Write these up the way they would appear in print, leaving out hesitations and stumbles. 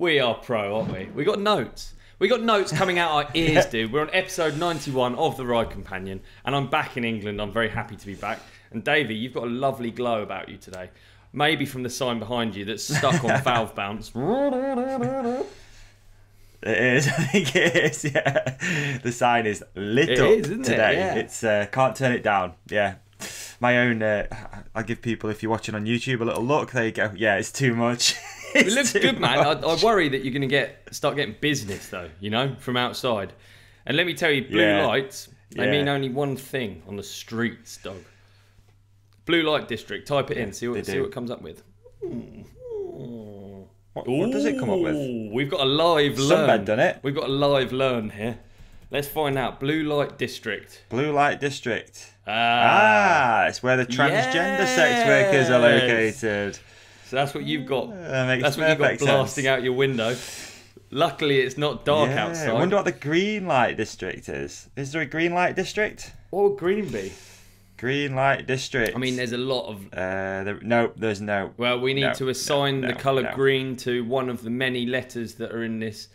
We are pro, aren't we? We got notes. We got notes coming out our ears, dude. We're on episode 91 of The Ride Companion, and I'm back in England. I'm very happy to be back. And Davey, you've got a lovely glow about you today. Maybe from the sign behind you that's stuck on valve bounce. It is, I think it is, yeah. The sign is lit up today. Yeah. It's can't turn it down, yeah. My own, I give people, if you're watching on YouTube, a little look. There you go. Yeah, it's too much. It looks good, man. I worry that you're going to start getting business, though, you know, from outside. And let me tell you, blue lights, they mean only one thing on the streets, dog. Blue light district. Type it in. See what it comes up with. What does it come up with? We've got a live learn. Sunbed done it. We've got a live learn here. Let's find out. Blue light district. Blue light district. It's where the transgender sex workers are located. So that's what you've got. That's what you've got blasting out your window. Luckily, it's not dark outside. I wonder what the green light district is. Is there a green light district? What would green be? Green light district. I mean, there's a lot of... no, there's no... Well, we need to assign the colour green to one of the many letters that are in this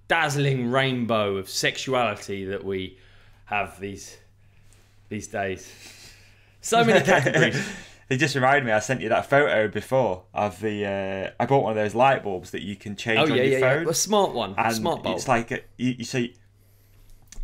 dazzling rainbow of sexuality that we have these days. So many categories. It just reminded me, I sent you that photo before of the... I bought one of those light bulbs that you can change on your phone. A smart one. And smart bulb. It's like... you say...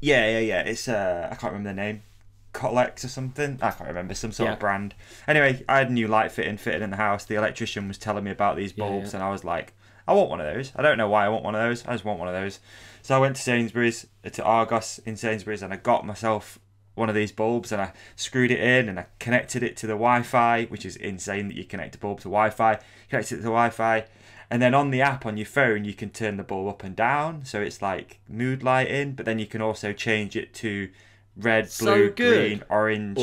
Yeah. It's... I can't remember the name. Colex or something. I can't remember. Some sort of brand. Anyway, I had a new light fitted in the house. The electrician was telling me about these bulbs and I was like, I want one of those. I don't know why I want one of those. I just want one of those. So I went to Sainsbury's, to Argos in Sainsbury's, and I got myself one of these bulbs and I screwed it in and I connected it to the Wi-Fi, which is insane that you connect a bulb to Wi-Fi. Connected it to the Wi-Fi. And then on the app on your phone, you can turn the bulb up and down. So it's like mood lighting, but then you can also change it to red, blue, green, orange.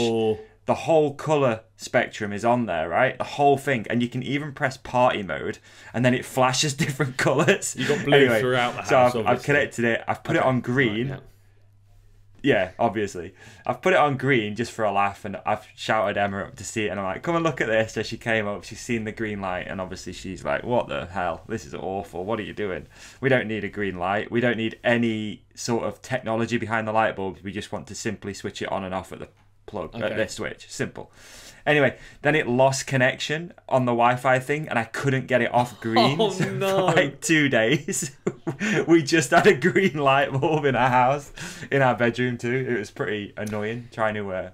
The whole colour spectrum is on there, right? The whole thing. And you can even press party mode and then it flashes different colours. You got blue throughout the house, so I've connected it. I've put it on green. Right, yeah, obviously. I've put it on green just for a laugh and I've shouted Emma up to see it and I'm like, come and look at this. So she came up, she's seen the green light and obviously she's like, what the hell? This is awful. What are you doing? We don't need a green light. We don't need any sort of technology behind the light bulbs. We just want to simply switch it on and off at the plug, at this switch. Simple. Anyway, then it lost connection on the Wi-Fi thing and I couldn't get it off green. Oh, no. For like 2 days. We just had a green light bulb in our house, in our bedroom too. It was pretty annoying trying to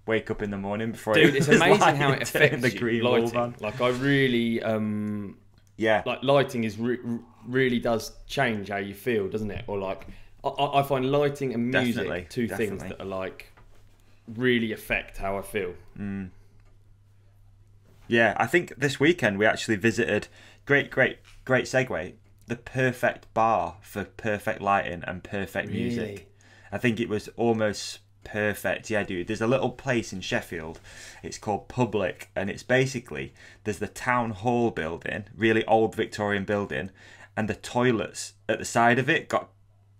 wake up in the morning before it's amazing how it affects the green lighting. bulb on. Like I really, like lighting is really does change how you feel, doesn't it? Or like I find lighting and music two things that are like really affect how I feel. Yeah, I think this weekend we actually visited, great segue, the perfect bar for perfect lighting and perfect music. I think it was almost perfect. Yeah, dude, there's a little place in Sheffield, it's called Public, and it's basically, there's the town hall building, really old Victorian building, and the toilets at the side of it got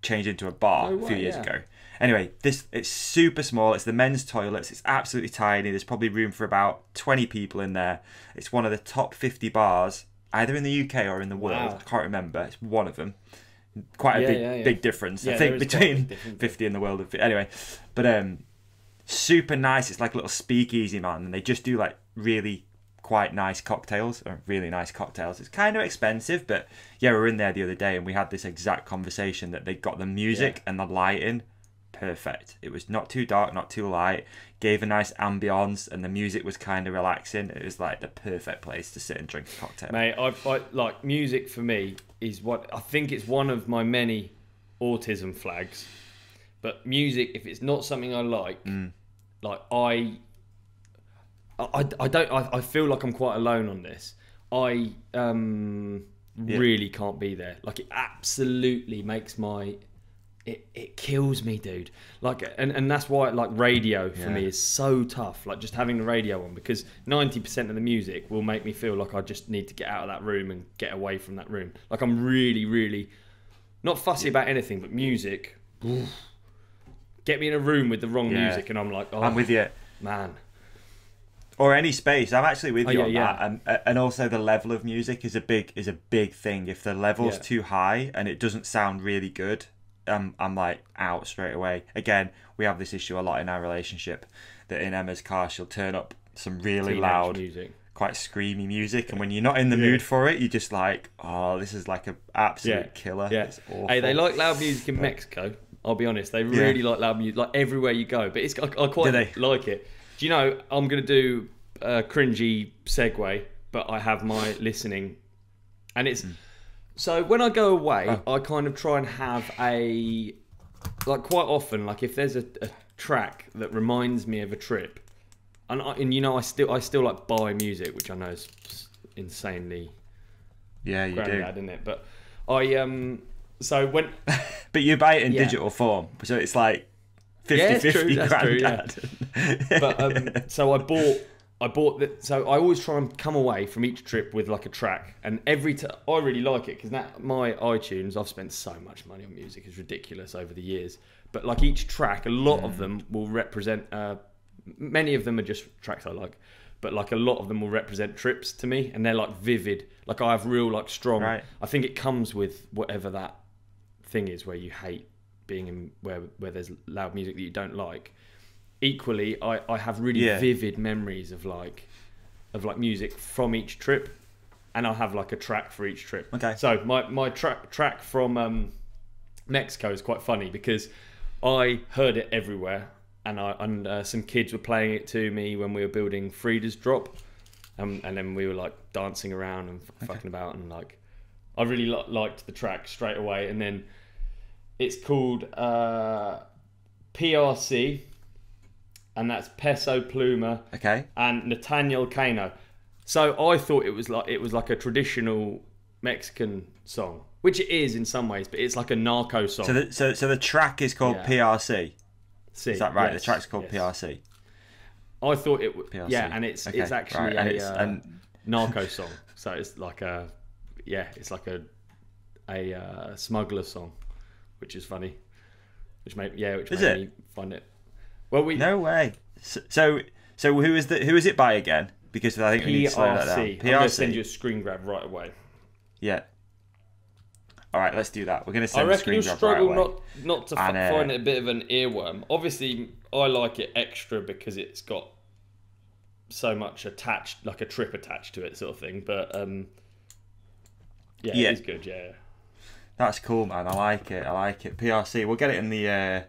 changed into a bar a few years ago. Anyway, it's super small. It's the men's toilets. It's absolutely tiny. There's probably room for about 20 people in there. It's one of the top 50 bars, either in the UK or in the world. I can't remember. It's one of them. Quite a big difference, I think, between 50 in the world. Anyway, but super nice. It's like a little speakeasy, man. And they just do like really quite nice cocktails, or really nice cocktails. It's kind of expensive, but yeah, we were in there the other day and we had this exact conversation that they got the music and the lighting perfect. It was not too dark, not too light, gave a nice ambience, and the music was kind of relaxing. It was like the perfect place to sit and drink a cocktail. Mate, I like music for me is what I think it's one of my many autism flags. But music, if it's not something I like I feel like I'm quite alone on this. I really can't be there. Like it absolutely makes my it kills me, dude. Like, and that's why like radio for me is so tough. Like just having the radio on, because 90% of the music will make me feel like I just need to get out of that room and get away from that room. Like I'm really, really not fussy about anything, but music. Get me in a room with the wrong music, and I'm like, oh, I'm with you, man. or any space. I'm actually with you on yeah. that, and also the level of music is a big thing. If the level's Yeah. too high and it doesn't sound really good, I'm like out straight away. Again, we have this issue a lot in our relationship that in Emma's car she'll turn up some really Teenage loud music. quite screamy music, and when you're not in the mood for it, you're just like, oh, this is like an absolute killer. Yeah. It's awful. Hey, they like loud music in Mexico. I'll be honest, they really like loud music, like everywhere you go. But I quite like it. Do you know? I'm gonna do a cringy segue, but I have my listening, and it's so when I go away, I kind of try and have like quite often, like if there's a track that reminds me of a trip. And you know, I still like buy music, which I know is insanely you do, isn't it? But so when but you buy it in digital form, so it's like 50-50 grand. But so I bought that. So I always try and come away from each trip with like a track, and I really like it because now my iTunes, I've spent so much money on music, it's ridiculous over the years. But like each track, a lot of them will represent. Many of them are just tracks I like, but like a lot of them will represent trips to me, and they're like vivid. Like I have real like strong. Right. I think it comes with whatever that thing is where you hate being in where there's loud music that you don't like. Equally, I have really vivid memories of like music from each trip, and I'll have like a track for each trip. Okay. So my track from Mexico is quite funny because I heard it everywhere. And some kids were playing it to me when we were building Frida's Drop, and then we were like dancing around and fucking about, and like I really liked the track straight away. And then it's called PRC, and that's Peso Pluma, and Nathaniel Cano. So I thought it was like a traditional Mexican song, which it is in some ways, but it's like a narco song. So the track is called PRC. Is that right? Yes, the track's called PRC. I thought it was and it's actually a narco song. So it's like a smuggler song, which is funny. Which made me find it. Well, no way. So who is it by again? Because I think we need to slow that down. PRC. I'm going to send you a screen grab right away. Yeah. All right, let's do that. We're going to send a screen grab right away. I reckon you'll struggle not to find it a bit of an earworm. Obviously, I like it extra because it's got so much attached, like a trip attached to it, sort of thing. But it is good. Yeah. That's cool, man. I like it. PRC. We'll get it in the.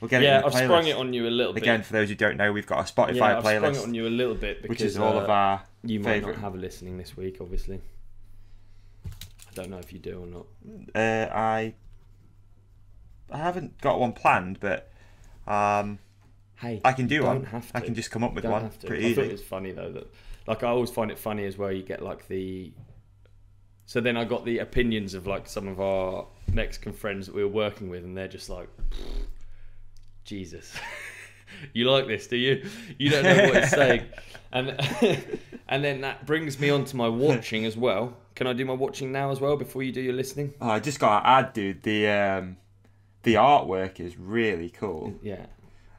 We'll get it in the playlist. I've sprung it on you a little bit. Again, for those who don't know, we've got a Spotify playlist. I've sprung it on you a little bit because which is all of our you favorite. Might not have a listening this week, obviously. I don't know if you do or not. I haven't got one planned, but hey, I can do one. Have to. I can just come up with one pretty easy. I thought it was funny though that, like, I always find it funny as well. You get like the. So then I got the opinions of like some of our Mexican friends that we were working with, and they're just like, Jesus, you like this, do you? You don't know what it's saying, and then that brings me on to my watching as well. Can I do my watching now as well before you do your listening? Oh, I just got to add, dude, the artwork is really cool. Yeah.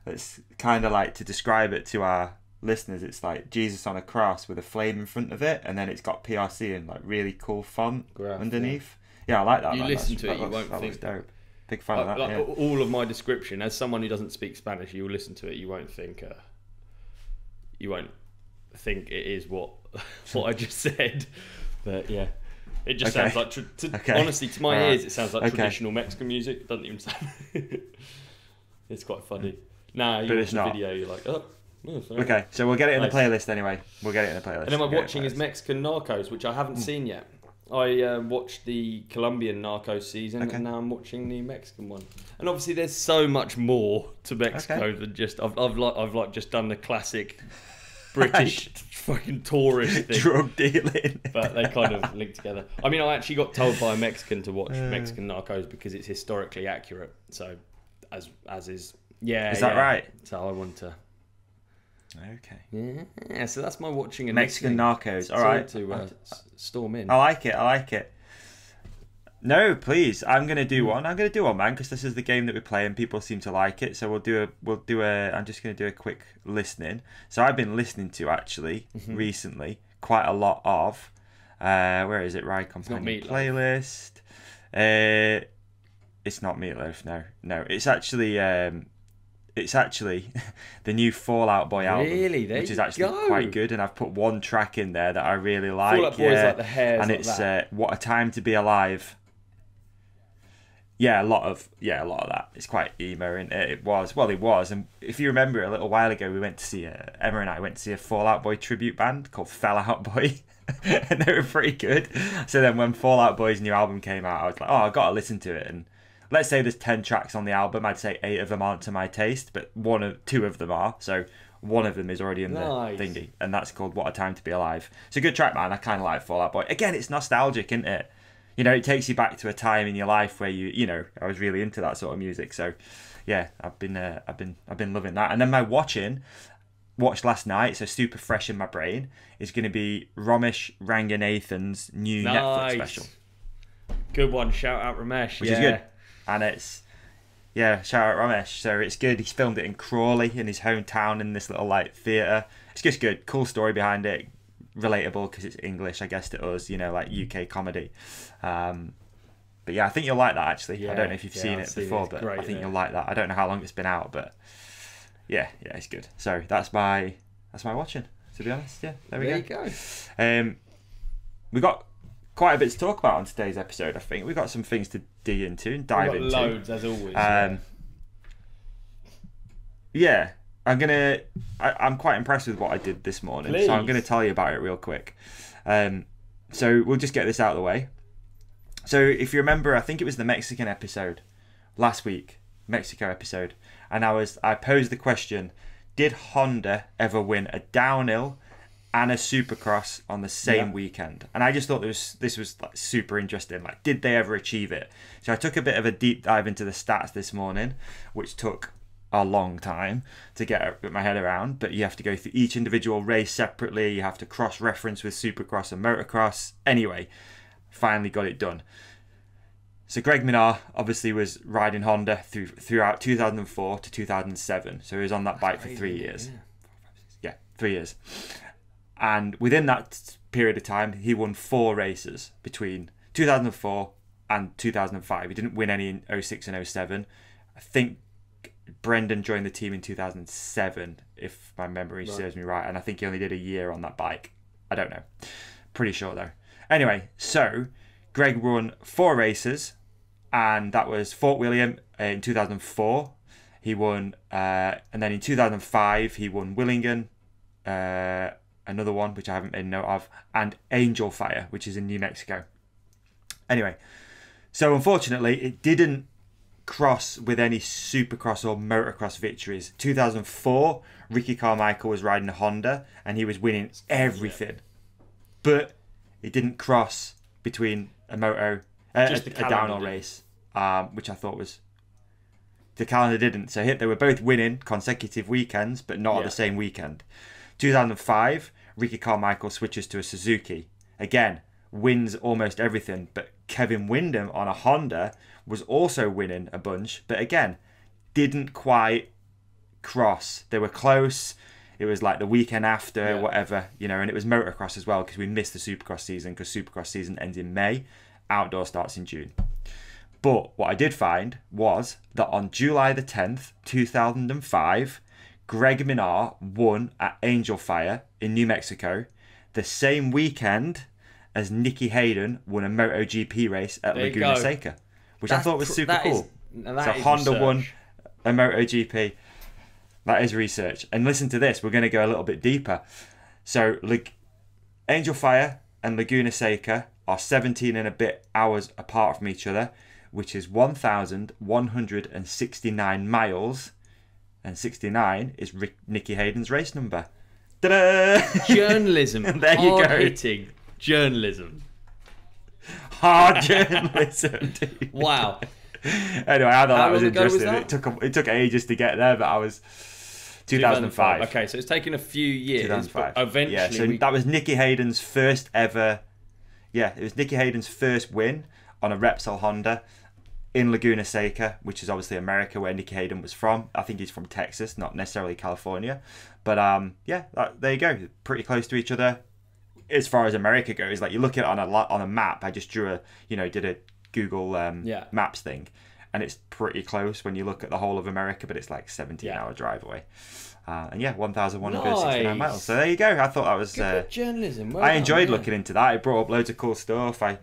It's kind of like, to describe it to our listeners, it's like Jesus on a cross with a flame in front of it, and then it's got PRC in like really cool font underneath. Yeah, I like that. You listen to it, you won't think. Looks dope. Big fan of that. Like all of my description, as someone who doesn't speak Spanish, you will listen to it, you won't think it is what I just said. But yeah, it just sounds like honestly, to my ears, it sounds like traditional Mexican music. It doesn't even sound. It's quite funny. Nah, you watch the video, you're like, oh. Okay, so we'll get it in the playlist anyway. We'll get it in the playlist. And then my watching is Mexican Narcos, which I haven't seen yet. I watched the Colombian Narcos season, and now I'm watching the Mexican one. And obviously, there's so much more to Mexico than just I've just done the classic British fucking tourist thing, drug dealing, but they kind of link together. I mean, I actually got told by a Mexican to watch Mexican Narcos because it's historically accurate. So, as is, is that right? So I want to. Okay. Yeah. So that's my watching and Mexican Narcos. All right. To storm in. I like it. No, please. I'm gonna do one. I'm gonna do one, man, because this is the game that we play and people seem to like it. So we'll do a. I'm just gonna do a quick listening. So I've been listening to actually recently quite a lot of. Where is it? Right, companion playlist. It's not Meatloaf. No. It's actually the new Fall Out Boy album, which is actually quite good. And I've put one track in there that I really like. Fall Out Boy's like the hairs, and like it's that. What a Time to Be Alive. Yeah, a lot of that. It's quite emo, isn't it? It was. And if you remember, a little while ago, we went to see Emma and I went to see a Fall Out Boy tribute band called Fell Out Boy, and they were pretty good. So then when Fall Out Boy's new album came out, I was like, oh, I've got to listen to it. And let's say there's 10 tracks on the album, I'd say 8 of them aren't to my taste, but 2 of them are. So one of them is already in the thingy, and that's called What a Time to Be Alive. It's a good track, man. I kind of like Fall Out Boy. Again, it's nostalgic, isn't it? You know, it takes you back to a time in your life where you know, I was really into that sort of music. So, yeah, I've been loving that. And then my watched last night, so super fresh in my brain, is going to be Ramesh Ranganathan's new Netflix special. Good one. Shout out Ramesh. Which is good. And it's, shout out Ramesh. So it's good. He's filmed it in Crawley, in his hometown, in this little like theatre. It's just good. Cool story behind it. Relatable because it's English, I guess, to us, you know, like UK comedy. But yeah, I think you'll like that actually. I don't know if you've seen it before, but I think you'll like that. I don't know how long it's been out, but yeah, it's good. So that's my watching, to be honest. Yeah, there you go. We got quite a bit to talk about on today's episode. I think we've got some things to dig into and dive into. Loads as always. Yeah. I'm quite impressed with what I did this morning, so I'm going to tell you about it real quick. So we'll just get this out of the way. So if you remember, I think it was the Mexican episode last week, Mexico episode, and I posed the question: did Honda ever win a downhill and a Supercross on the same weekend? And I just thought this was like super interesting. Like, did they ever achieve it? So I took a bit of a deep dive into the stats this morning, which took a long time to get my head around, but you have to go through each individual race separately. You have to cross-reference with Supercross and Motocross. Anyway, finally got it done. So Greg Minnaar obviously was riding Honda throughout 2004 to 2007. So he was on that bike for 3 years. Yeah, 3 years. And within that period of time, he won 4 races between 2004 and 2005. He didn't win any in 06 and 07. I think Brendan joined the team in 2007, if my memory serves me right, and I think he only did a year on that bike. I don't know. Pretty sure though. Anyway, so Greg won 4 races, and that was Fort William in 2004. He won, and then in 2005 he won Willingen, another one which I haven't made note of, and Angel Fire, which is in New Mexico. Anyway, so unfortunately it didn't cross with any Supercross or Motocross victories. 2004, Ricky Carmichael was riding a Honda and he was winning everything, but it didn't cross between a downhill race, which I thought was, the calendar didn't. So they were both winning consecutive weekends, but not on the same weekend. 2005, Ricky Carmichael switches to a Suzuki. Again, wins almost everything, but Kevin Windham on a Honda was also winning a bunch, but again, didn't quite cross. They were close. It was like the weekend after, whatever, you know, and it was motocross as well because we missed the Supercross season because Supercross season ends in May. Outdoor starts in June. But what I did find was that on July the 10th, 2005, Greg Minnaar won at Angel Fire in New Mexico the same weekend as Nicky Hayden won a MotoGP race at Laguna Seca, which I thought was super cool. So Honda won a MotoGP. That is research. And listen to this, we're going to go a little bit deeper. So Angel Fire and Laguna Seca are 17 and a bit hours apart from each other, which is 1,169 miles. And 69 is Nicky Hayden's race number. Ta-da! Journalism. There you go. Hard-hitting journalism. Hard journalism, dude. Wow. Anyway, I thought that was interesting. It took ages to get there, but I was 2005. Okay, so it's taken a few years, 2005. but eventually... Yeah, so that was Nicky Hayden's first ever... Yeah, it was Nicky Hayden's first win on a Repsol Honda in Laguna Seca, which is obviously America, where Nicky Hayden was from. I think he's from Texas, not necessarily California. But yeah, there you go. Pretty close to each other. As far as America goes, like you look at it on a map. I just drew did a Google Maps thing, and it's pretty close when you look at the whole of America, but it's like 17-hour drive away. And yeah, 1,169 miles. So there you go. I thought that was journalism. I enjoyed looking into that. It brought up loads of cool stuff. I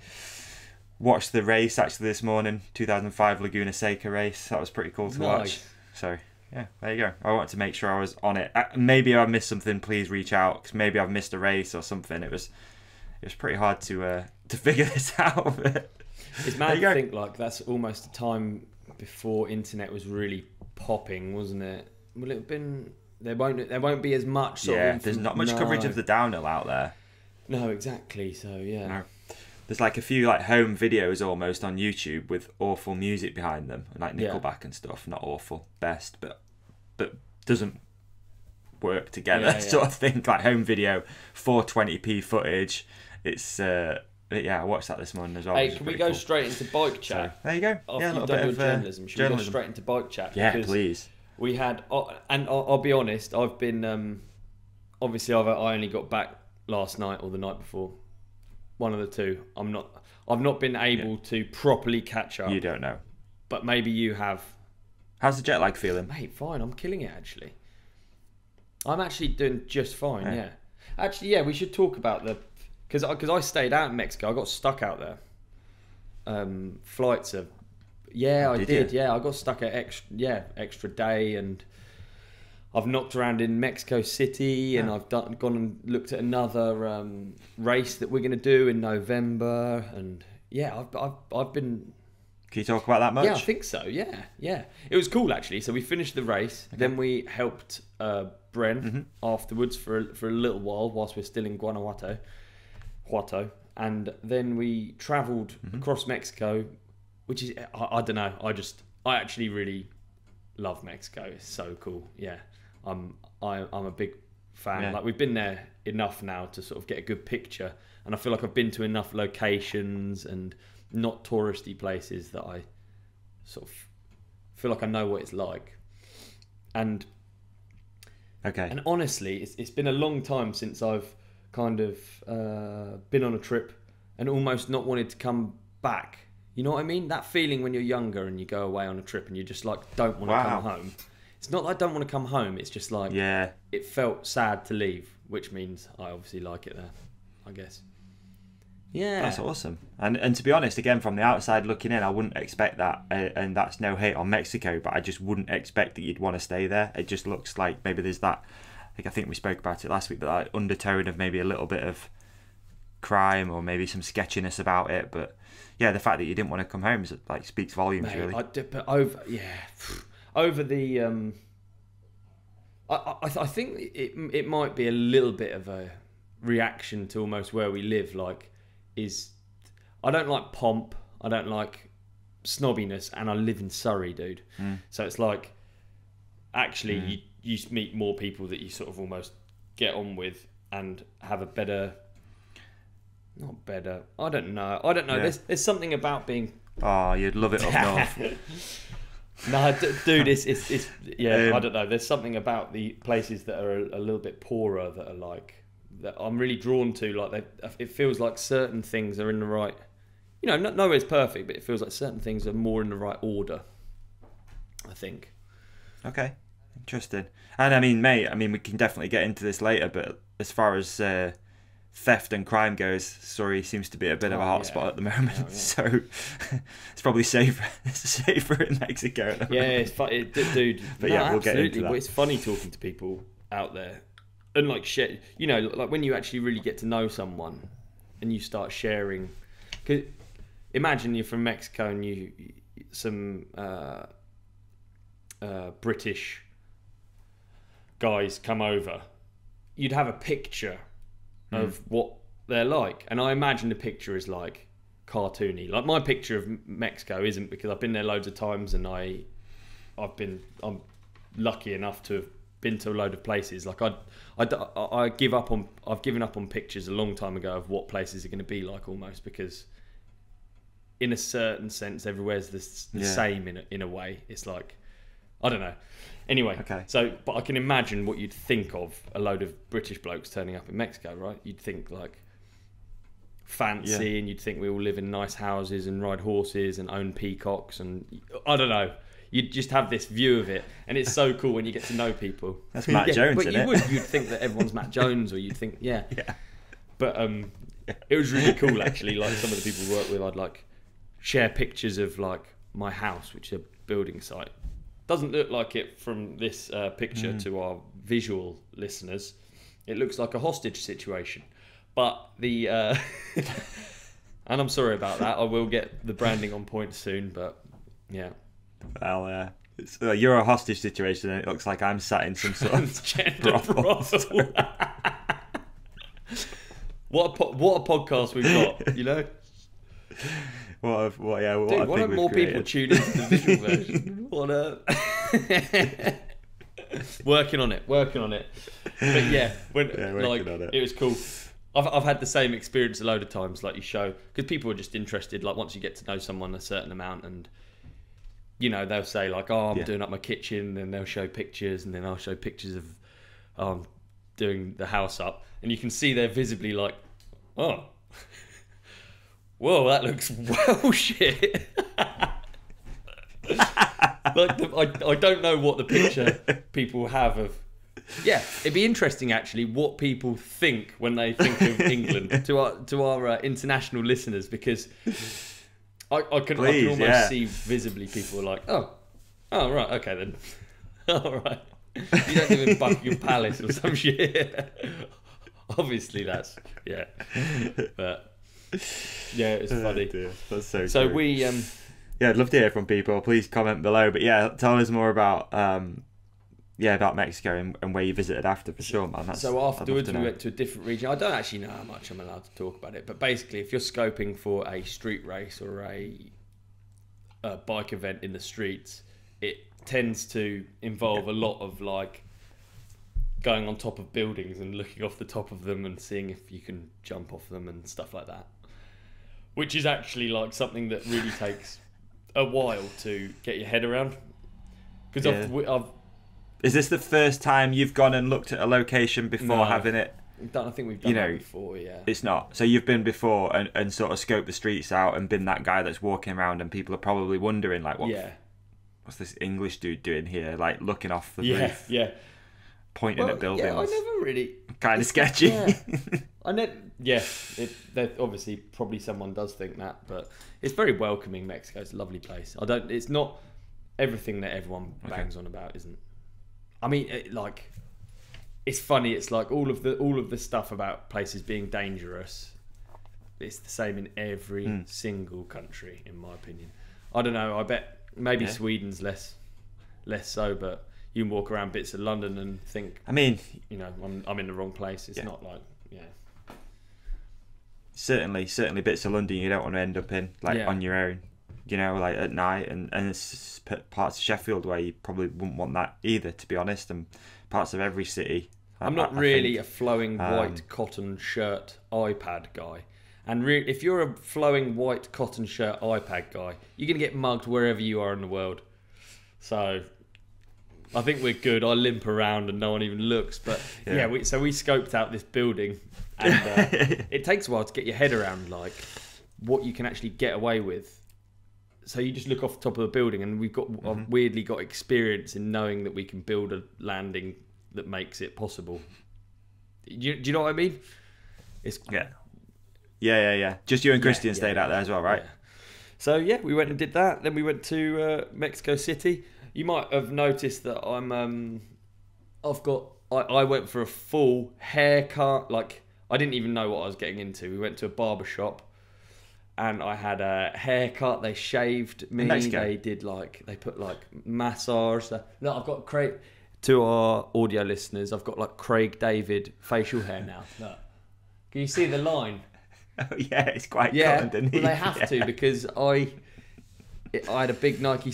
watched the race actually this morning, 2005 Laguna Seca race. That was pretty cool to watch. So yeah, there you go. I wanted to make sure I was on it. Maybe I missed something. Please reach out, because maybe I've missed a race or something. It was pretty hard to figure this out. It's mad to think like that's almost the time before internet was really popping, wasn't it? Will it have been? There won't be as much. There's not much coverage of the downhill out there. No, exactly. So yeah. No. There's like a few like home videos almost on YouTube with awful music behind them, like Nickelback and stuff. Not awful, best, but doesn't work together sort of thing. Like home video, 420p footage. It's I watched that this morning as well. Hey, can we go straight into bike chat? So, there you go. After you've done your journalism, should we go straight into bike chat? Yeah, please. We had, and I'll be honest, I've been obviously I only got back last night or the night before. One of the two. I've not been able to properly catch up. You don't know. But maybe you have. How's the jet lag feeling? Mate, fine. I'm killing it, actually. I'm actually doing just fine, yeah. Actually, yeah, we should talk about the... Because I stayed out in Mexico. I got stuck out there. Flights are... Yeah, I did. Yeah, I got stuck at extra day, and... I've knocked around in Mexico City, and I've gone and looked at another race that we're going to do in November, and yeah, I've been. Can you talk about that much? Yeah, I think so. Yeah. It was cool actually. So we finished the race, then we helped Bren afterwards for a little while whilst we're still in Guanajuato, and then we travelled across Mexico, which is I don't know. I actually really love Mexico. It's so cool. Yeah. I'm a big fan. Yeah. Like we've been there enough now to sort of get a good picture, and I feel like I've been to enough locations and not touristy places that I sort of feel like I know what it's like. And honestly, it's been a long time since I've kind of been on a trip and almost not wanted to come back. You know what I mean? That feeling when you're younger and you go away on a trip and you just like don't want to come home. It's not that I don't want to come home. It's just like it felt sad to leave, which means I obviously like it there, I guess. Yeah, that's awesome. And to be honest, again from the outside looking in, I wouldn't expect that. And that's no hate on Mexico, but I just wouldn't expect that you'd want to stay there. It just looks like maybe there's that. I think we spoke about it last week, but that undertone of maybe a little bit of crime or maybe some sketchiness about it. But yeah, the fact that you didn't want to come home like speaks volumes. Mate, really. But over the I think it might be a little bit of a reaction to almost where we live. Like, I don't like pomp, I don't like snobbiness, and I live in Surrey, dude. So it's like actually you meet more people that you sort of almost get on with and have a better. Not better. I don't know. Yeah. There's something about being. Oh, you'd love it up north. No, dude, it's I don't know. There's something about the places that are a little bit poorer that are like that I'm really drawn to. Like it feels like certain things are in the right. You know, nowhere's perfect, but it feels like certain things are more in the right order. I think. Okay, interesting. And I mean, mate, we can definitely get into this later, but as far as theft and crime goes, Surrey seems to be a bit of a hotspot at the moment. So it's probably safer in Mexico at the moment. Yeah, it's funny, dude. But we'll get into that. But it's funny talking to people out there and like shit. You know, like when you actually really get to know someone and you start sharing. Cause imagine you're from Mexico and some British guys come over. You'd have a picture of what they're like, and I imagine the picture is like cartoony. Like my picture of Mexico isn't, because I've been there loads of times and I'm lucky enough to have been to a load of places. Like I've given up on pictures a long time ago of what places are going to be like, almost, because in a certain sense, everywhere's the same in a way. It's like, I don't know. Anyway, so, but I can imagine what you'd think of a load of British blokes turning up in Mexico, right? You'd think like fancy, and you'd think we all live in nice houses and ride horses and own peacocks, and I don't know. You'd just have this view of it, and it's so cool when you get to know people. That's Matt Jones, but isn't it? You'd think that everyone's Matt Jones, or you'd think, But it was really cool, actually. Like some of the people we work with, I'd like share pictures of like my house, which is a building site. Doesn't look like it from this picture to our visual listeners. It looks like a hostage situation. But the... and I'm sorry about that. I will get the branding on point soon, but yeah. Well, you're a hostage situation, and it looks like I'm sat in some sort of brothel. What a podcast we've got, you know? What Why don't more people tune into the visual version? Working on it. But yeah, it was cool. I've had the same experience a load of times, like you show, because people are just interested. Like once you get to know someone a certain amount, and you know they'll say like, "Oh, I'm doing up my kitchen," and they'll show pictures, and then I'll show pictures of doing the house up, and you can see they're visibly like, "Oh, whoa, that looks well shit." I don't know what the picture people have of. Yeah, it'd be interesting actually what people think when they think of England to our international listeners, because I can almost see visibly people like, oh right, okay then, all right, you don't live in Buckingham Palace or some shit. Obviously that's but yeah, it's funny. Dear. That's so true. We I'd love to hear from people. Please comment below. But yeah, tell us more about about Mexico and where you visited after, for sure, man. So afterwards we went to a different region. I don't actually know how much I'm allowed to talk about it, but basically if you're scoping for a street race or a bike event in the streets, it tends to involve a lot of like going on top of buildings and looking off the top of them and seeing if you can jump off them and stuff like that, which is actually like something that really takes a while to get your head around, because I've Is this the first time you've gone and looked at a location before having it? I think we've done that before, yeah. It's not. So you've been before and sort of scoped the streets out and been that guy that's walking around, and people are probably wondering like, what's this English dude doing here? Like looking off the roof, pointing at buildings. Yeah, I never really. Kind of sketchy. Obviously, probably someone does think that, but it's very welcoming. Mexico, it's a lovely place. It's not everything that everyone bangs on about, isn't. I mean, it's funny. It's like all of the stuff about places being dangerous. It's the same in every single country, in my opinion. I don't know. I bet maybe Sweden's less so, but you can walk around bits of London and think. I mean, you know, I'm in the wrong place. It's not like Certainly, bits of London you don't want to end up in on your own. You know, like at night, and it's parts of Sheffield where you probably wouldn't want that either, to be honest, and parts of every city. I'm not really a flowing white cotton shirt iPad guy. And if you're a flowing white cotton shirt iPad guy, you're going to get mugged wherever you are in the world. So I think we're good. I limp around and no one even looks. But we scoped out this building, and it takes a while to get your head around like what you can actually get away with. So you just look off the top of the building, and I've weirdly got experience in knowing that we can build a landing that makes it possible. Do you know what I mean? Yeah. Just you and Christian stayed out there as well, right? Yeah. So we went and did that. Then we went to Mexico City. You might have noticed that I went for a full haircut. Like I didn't even know what I was getting into. We went to a barber shop. And I had a haircut. They shaved me. They did they put massage. Look, I've got Craig. To our audio listeners, I've got Craig David facial hair now. Look, can you see the line? Oh yeah, it's quite cut underneath. Well, they have to, because I had a big Nike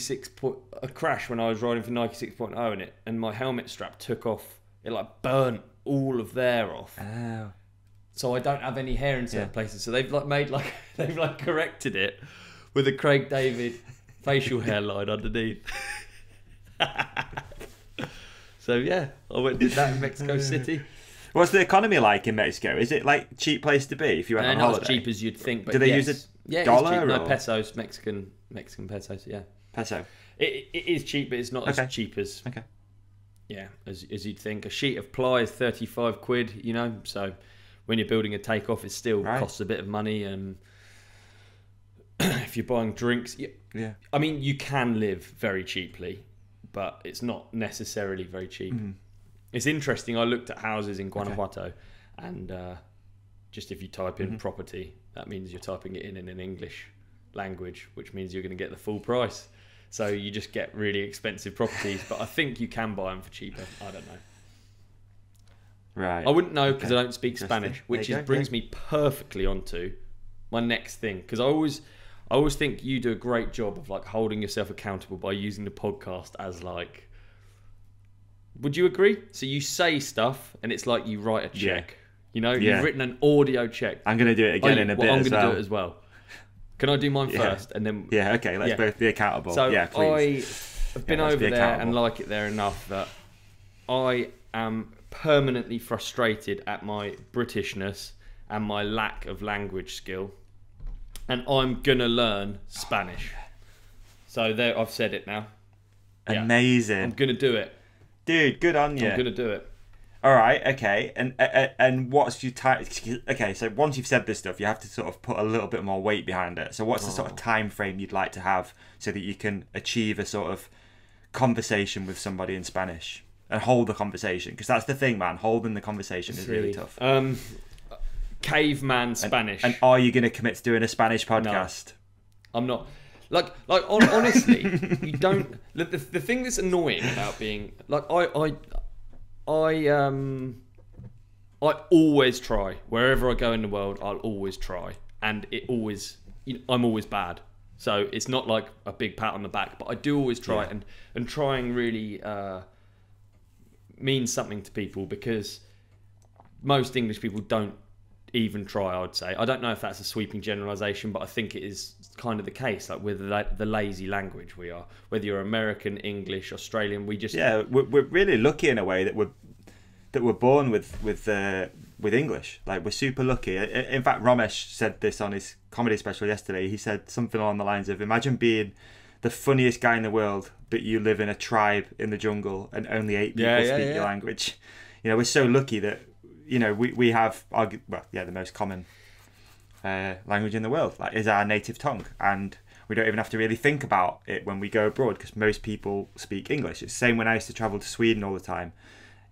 a crash when I was riding for Nike 6.0 and my helmet strap took off. It burnt all of there off. Oh. So I don't have any hair in certain places. So they've they've corrected it, with a Craig David facial hairline underneath. So yeah, I went and did that in Mexico City. What's the economy like in Mexico? Is it like cheap place to be if you went on holiday? Not as cheap as you'd think, but do they use a dollar? No, pesos, Mexican pesos. Yeah, peso. It is cheap, but it's not as cheap as as you'd think. A sheet of ply is 35 quid. You know, so when you're building a takeoff, it still costs a bit of money. And if you're buying drinks, I mean, you can live very cheaply, but it's not necessarily very cheap. It's interesting. I looked at houses in Guanajuato, and just if you type in property, that means you're typing it in an English language, which means you're going to get the full price. So you just get really expensive properties, but I think you can buy them for cheaper. I don't know. Right. I wouldn't know because I don't speak Spanish, which brings me perfectly onto my next thing. Because I always think you do a great job of like holding yourself accountable by using the podcast as like. Would you agree? So you say stuff, and it's like you write a check. You know, you've written an audio check. I'm going to do it again in a bit. I'm going to do it as well. Can I do mine first, and then? Yeah. Okay. Let's both be accountable. So please. I have been over there and like it there enough that I am permanently frustrated at my Britishness and my lack of language skill, and I'm gonna learn Spanish. So there, I've said it now. Amazing. I'm gonna do it. Dude, good on you. I'm going to do it. All right, okay. And what's your time? Okay, so once you've said this stuff, you have to sort of put a little bit more weight behind it. So what's the sort of time frame you'd like to have so that you can achieve a sort of conversation with somebody in Spanish and hold the conversation? Because that's the thing, man. Holding the conversation is really tough. Caveman Spanish. And are you going to commit to doing a Spanish podcast? No, I'm not. Like honestly, you don't. The thing that's annoying about being like I always try wherever I go in the world. I'll always try, and it always I'm always bad. So it's not like a big pat on the back, but I do always try, and trying really means something to people because most English people don't even try. I would say I don't know if that's a sweeping generalization, but I think it is kind of the case. Like with the lazy language we are, whether you're American, English, Australian, we just we're really lucky in a way that we're born with English. Like we're super lucky. In fact, Ramesh said this on his comedy special yesterday. He said something along the lines of, imagine being the funniest guy in the world, but you live in a tribe in the jungle and only 8 people speak your language. You know, we're so lucky that we have the most common language in the world, like is our native tongue, and we don't even have to really think about it when we go abroad because most people speak English. It's the same when I used to travel to Sweden all the time.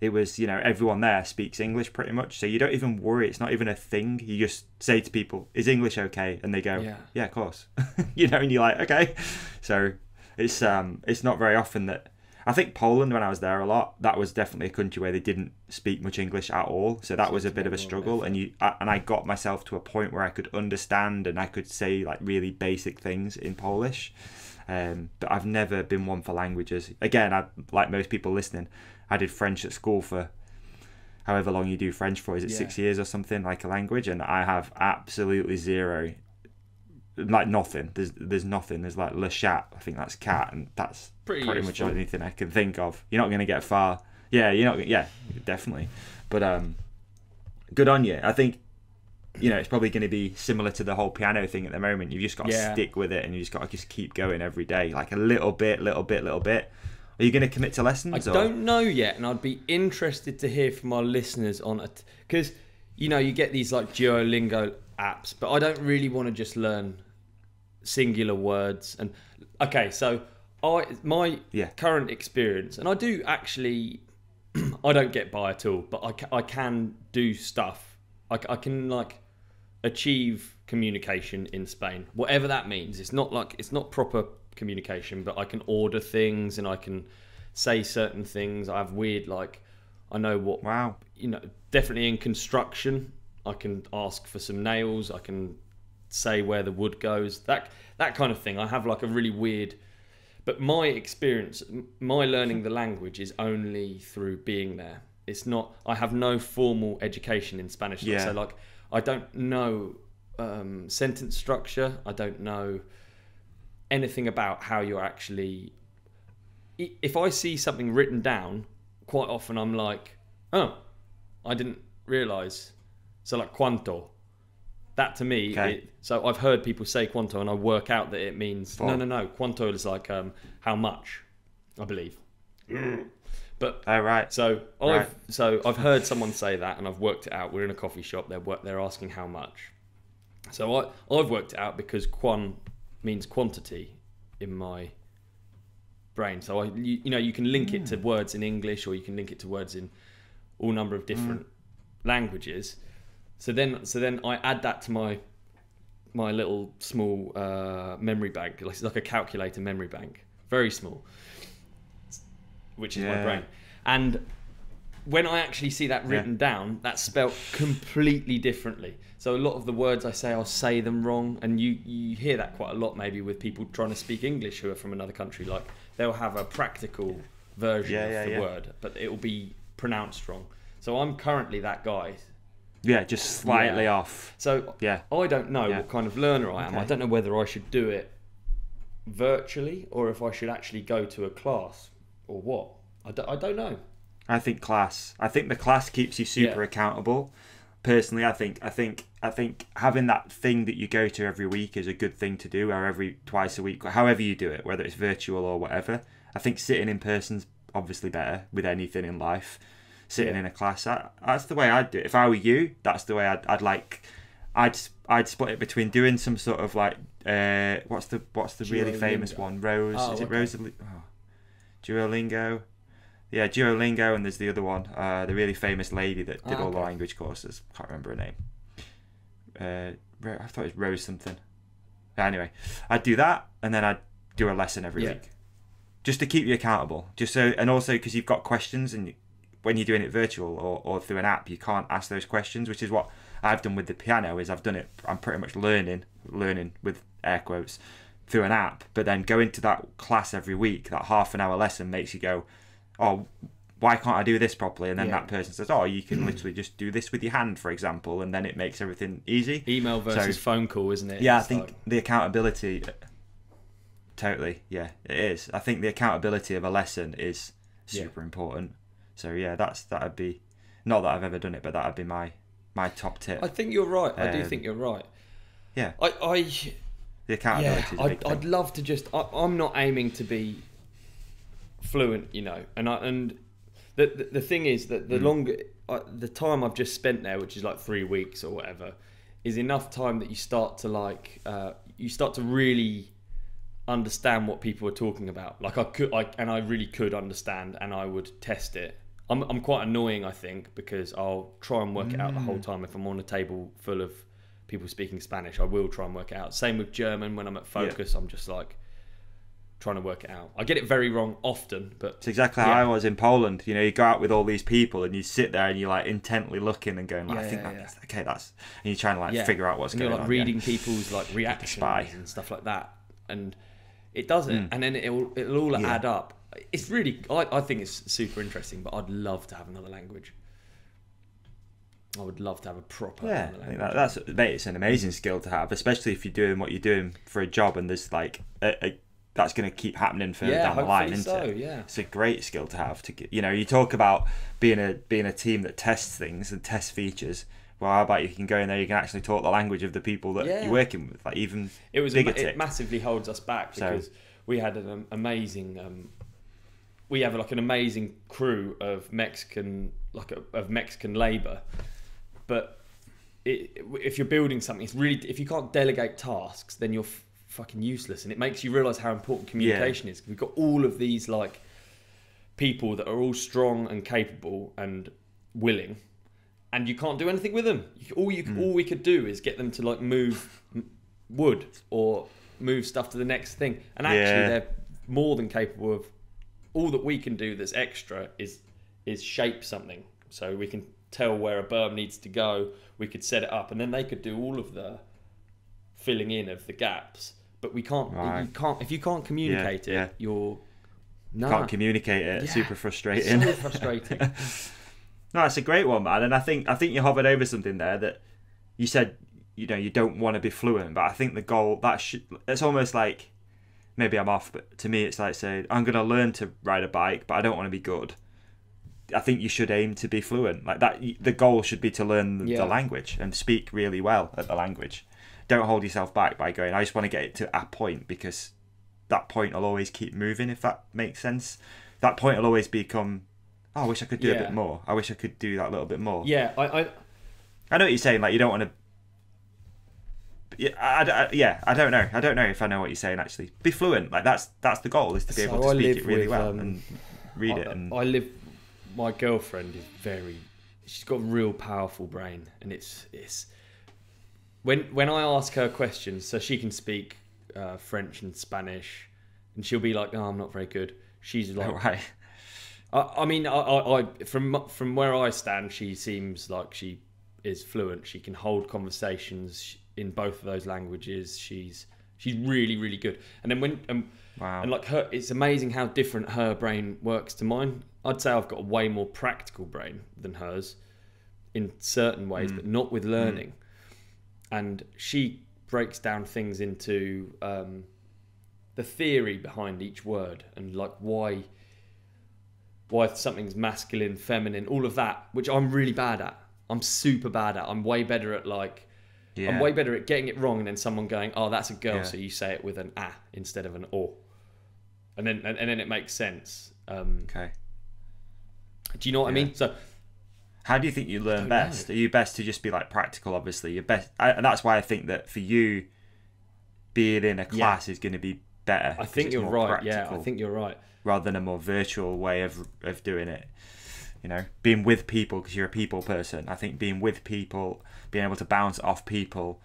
It was, everyone there speaks English pretty much, so you don't even worry. It's not even a thing. You just say to people, "Is English okay?" And they go, "Yeah, of course." And you're like, "Okay." So it's not very often that. I think Poland, when I was there a lot, that was definitely a country where they didn't speak much English at all. So that was a bit of a struggle. And I got myself to a point where I could understand and I could say like really basic things in Polish. But I've never been one for languages. Again, like most people listening, I did French at school for however long you do French for. Is it 6 years or something, like a language? And I have absolutely zero. Like nothing. There's nothing. There's like le chat. I think that's cat, and that's pretty much anything I can think of. You're not going to get far. Yeah, you're not. Yeah, definitely. But good on you. I think it's probably going to be similar to the whole piano thing at the moment. You've just got to stick with it, and you just got to keep going every day, like a little bit. Are you going to commit to lessons? I don't know yet, and I'd be interested to hear from our listeners on it because you get these like Duolingo apps, but I don't really want to just learn singular words. And okay, so my current experience, and I do actually, I don't get by at all, but I can do stuff. I can like achieve communication in Spain, whatever that means. It's not proper communication, but I can order things and I can say certain things. I have weird I know what. Wow. Definitely in construction. I can ask for some nails. I can say where the wood goes. That kind of thing. I have like a really weird. But my experience, my learning the language is only through being there. It's not. I have no formal education in Spanish. So I don't know sentence structure. I don't know anything about how you're actually. If I see something written down, quite often I'm like, oh, I didn't realise. So like quanto. That to me, so I've heard people say quanto and I work out that it means, no, quanto is like how much, I believe. But so I've heard someone say that and I've worked it out. We're in a coffee shop, they're asking how much. So I've worked it out because quan means quantity in my brain. So you can link it to words in English or you can link it to words in all number of different languages. So then I add that to my little small memory bank, like a calculator memory bank, very small, which is my brain. And when I actually see that written down, that's spelt completely differently. So a lot of the words I say, I'll say them wrong, and you hear that quite a lot maybe with people trying to speak English who are from another country. Like they'll have a practical version of the word, but it will be pronounced wrong. So I'm currently that guy. Yeah, just slightly off. So I don't know what kind of learner I am. I don't know whether I should do it virtually or if I should actually go to a class or what. I don't know. I think class. I think the class keeps you super accountable. Personally, I think having that thing that you go to every week is a good thing to do, or twice a week, however you do it, whether it's virtual or whatever. I think sitting in person's obviously better with anything in life. Sitting in a class, that's the way I'd do it. If I were you, that's the way I'd like. I'd split it between doing some sort of like what's the really famous one? Rose? Is it Rosalie? Oh. Duolingo. Yeah, Duolingo, and there's the other one, the really famous lady that did all the language courses. Can't remember her name. I thought it was Rose something. Anyway, I'd do that, and then I'd do a lesson every week, just to keep you accountable. Just so, and also because you've got questions and. When you're doing it virtual or through an app, you can't ask those questions, which is what I've done with the piano. I'm pretty much learning with air quotes through an app. But then going to that class every week, that half an hour lesson makes you go, oh, why can't I do this properly? And then that person says, oh, you can literally just do this with your hand, for example, and then it makes everything easy. Email versus phone call, isn't it? Yeah, I think the accountability, totally, it is. I think the accountability of a lesson is super important. So yeah, that'd be, not that I've ever done it, but that'd be my top tip. I think you're right. I do think you're right. Yeah. The accountability. Yeah, I'd love to just. I'm not aiming to be fluent, and the thing is that the longer the time I've just spent there, which is like 3 weeks or whatever, is enough time that you start to really understand what people are talking about. Like I really could understand, and I would test it. I'm quite annoying, I think, because I'll try and work it out the whole time. If I'm on a table full of people speaking Spanish, I will try and work it out. Same with German. When I'm at Focus, I'm just like trying to work it out. I get it very wrong often, but it's exactly how I was in Poland. You go out with all these people and you sit there and you're like intently looking and going, I think that's okay. That's, and you're trying to like figure out what's going on. You're like reading people's like reactions and stuff like that, and it doesn't, and then it'll all add up. It's really, I think it's super interesting, but I'd love to have another language. I would love to have a proper another language. I think mate, it's an amazing skill to have, especially if you're doing what you're doing for a job and there's like that's going to keep happening further down the line, isn't it? Yeah. It's a great skill to have. You talk about being a team that tests things and tests features. Well, how about you can go in there, you can actually talk the language of the people that you're working with, like even it massively holds us back because we had an amazing we have like an amazing crew of Mexican labour, but if you're building something, it's really, if you can't delegate tasks, then you're fucking useless, and it makes you realise how important communication is. We've got all of these like people that are all strong and capable and willing, and you can't do anything with them. All we could do is get them to like move wood or move stuff to the next thing, and actually they're more than capable of. All that we can do that's extra is shape something, so we can tell where a berm needs to go. We could set it up, and then they could do all of the filling in of the gaps. But we can't. Right. You can't. If you can't communicate it, you're can't communicate it. Yeah. Super frustrating. So frustrating. No, it's a great one, man. And I think you hovered over something there that you said. You don't want to be fluent, but I think the goal it's almost like maybe I'm off, but to me it's like saying, I'm going to learn to ride a bike, but I don't want to be good. I think you should aim to be fluent. Like that, the goal should be to learn the language and speak really well at the language. Don't hold yourself back by going, I just want to get it to a point, because that point will always keep moving, if that makes sense. That point will always become, oh, I wish I could do a bit more. I wish I could do that little bit more. Yeah, I know what you're saying. Like, you don't want to. I don't know. I don't know if I know what you're saying. Actually, be fluent. Like that's the goal, is to be able to speak it really well and read it. And my girlfriend is she's got a real powerful brain, and it's when I ask her questions, so she can speak French and Spanish, and she'll be like, "No, I'm not very good." She's like, oh, right. I mean, I from where I stand, she seems like she is fluent. She can hold conversations in both of those languages. She's really, really good. And then wow. And like her, it's amazing how different her brain works to mine. I'd say I've got a way more practical brain than hers in certain ways, but not with learning. And she breaks down things into the theory behind each word, and like why something's masculine, feminine, all of that, which I'm really bad at. I'm super bad at. I'm way better at I'm way better at getting it wrong, and then someone going, "Oh, that's a girl," so you say it with an "ah" instead of an "or," and then it makes sense. Okay. Do you know what I mean? So, how do you think you learn best? Are you best to just be like practical? Obviously, you're best, and that's why I think that for you, being in a class is going to be better. I think you're right. Yeah, I think you're right. Rather than a more virtual way of doing it. You know, being with people, because you're a people person. I think being with people, being able to bounce off people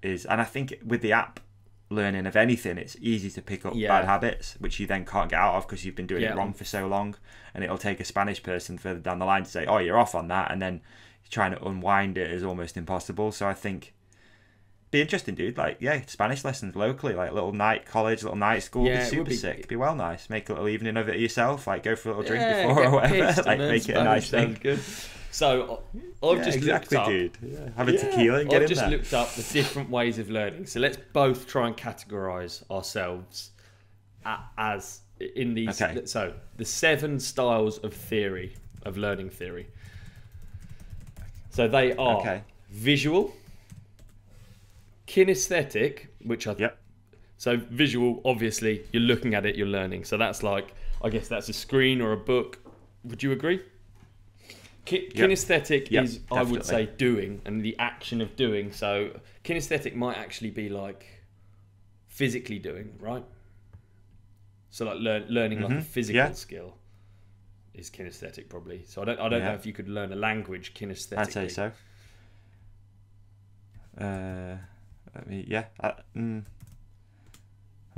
is, and I think with the app learning of anything, it's easy to pick up bad habits, which you then can't get out of because you've been doing it wrong for so long. And it'll take a Spanish person further down the line to say, "Oh, you're off on that," and then trying to unwind it is almost impossible. So I think be interesting, dude. Like, Spanish lessons locally, like little night college, little night school, be super sick. It'd be well nice. Make a little evening of it yourself. Like, go for a little drink before or whatever. Like, make it a nice thing. Good. So I've just looked up, dude. Yeah. Have a tequila and get in there. I've just looked up the different ways of learning. So let's both try and categorise ourselves as in these. Okay. So the 7 styles of theory, of learning theory. So they are visual, kinesthetic, which so visual, obviously you're looking at it, you're learning. So that's like, I guess that's a screen or a book. Would you agree? Kinesthetic is, definitely. I would say, doing and the action of doing. So kinesthetic might actually be like physically doing, right? So like learning like a physical skill is kinesthetic probably. So I don't know if you could learn a language kinesthetically. I'd say so. I'm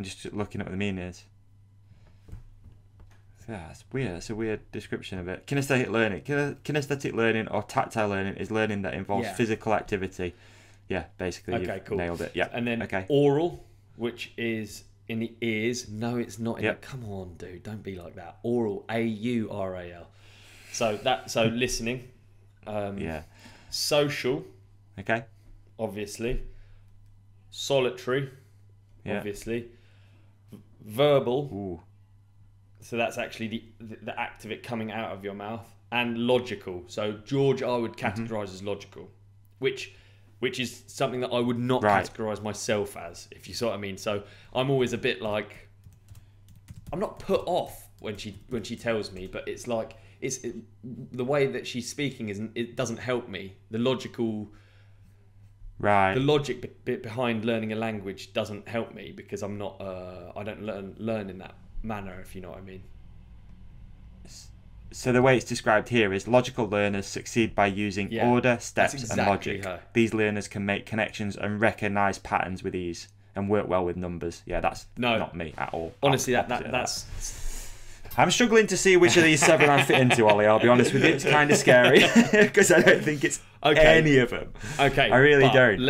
just looking at what the meaning is. Yeah, it's weird. It's a weird description of it. Kinesthetic learning. Kinesthetic learning or tactile learning is learning that involves physical activity. Yeah, basically, you've nailed it. Yeah. And then oral, which is in the ears. No, it's not. Come on, dude. Don't be like that. Oral. AURAL. So listening. Social. Okay. Obviously. Solitary. Obviously. Verbal. Ooh. So that's actually the act of it coming out of your mouth. And logical. So George, I would categorise as logical, which is something that I would not categorise myself as, if you saw what I mean. So I'm always a bit like, I'm not put off when she tells me, but it's like the way that she's speaking it doesn't help me. The logical. Right. The logic bit behind learning a language doesn't help me because I'm not. I don't learn in that manner, if you know what I mean. So the way it's described here is logical learners succeed by using order, steps, and logic. These learners can make connections and recognise patterns with ease and work well with numbers. Yeah, that's not me at all. Honestly, that's. I'm struggling to see which of these 7 I fit into, Ollie. I'll be honest with you. It's kind of scary because I don't think it's any of them. Okay, I really don't.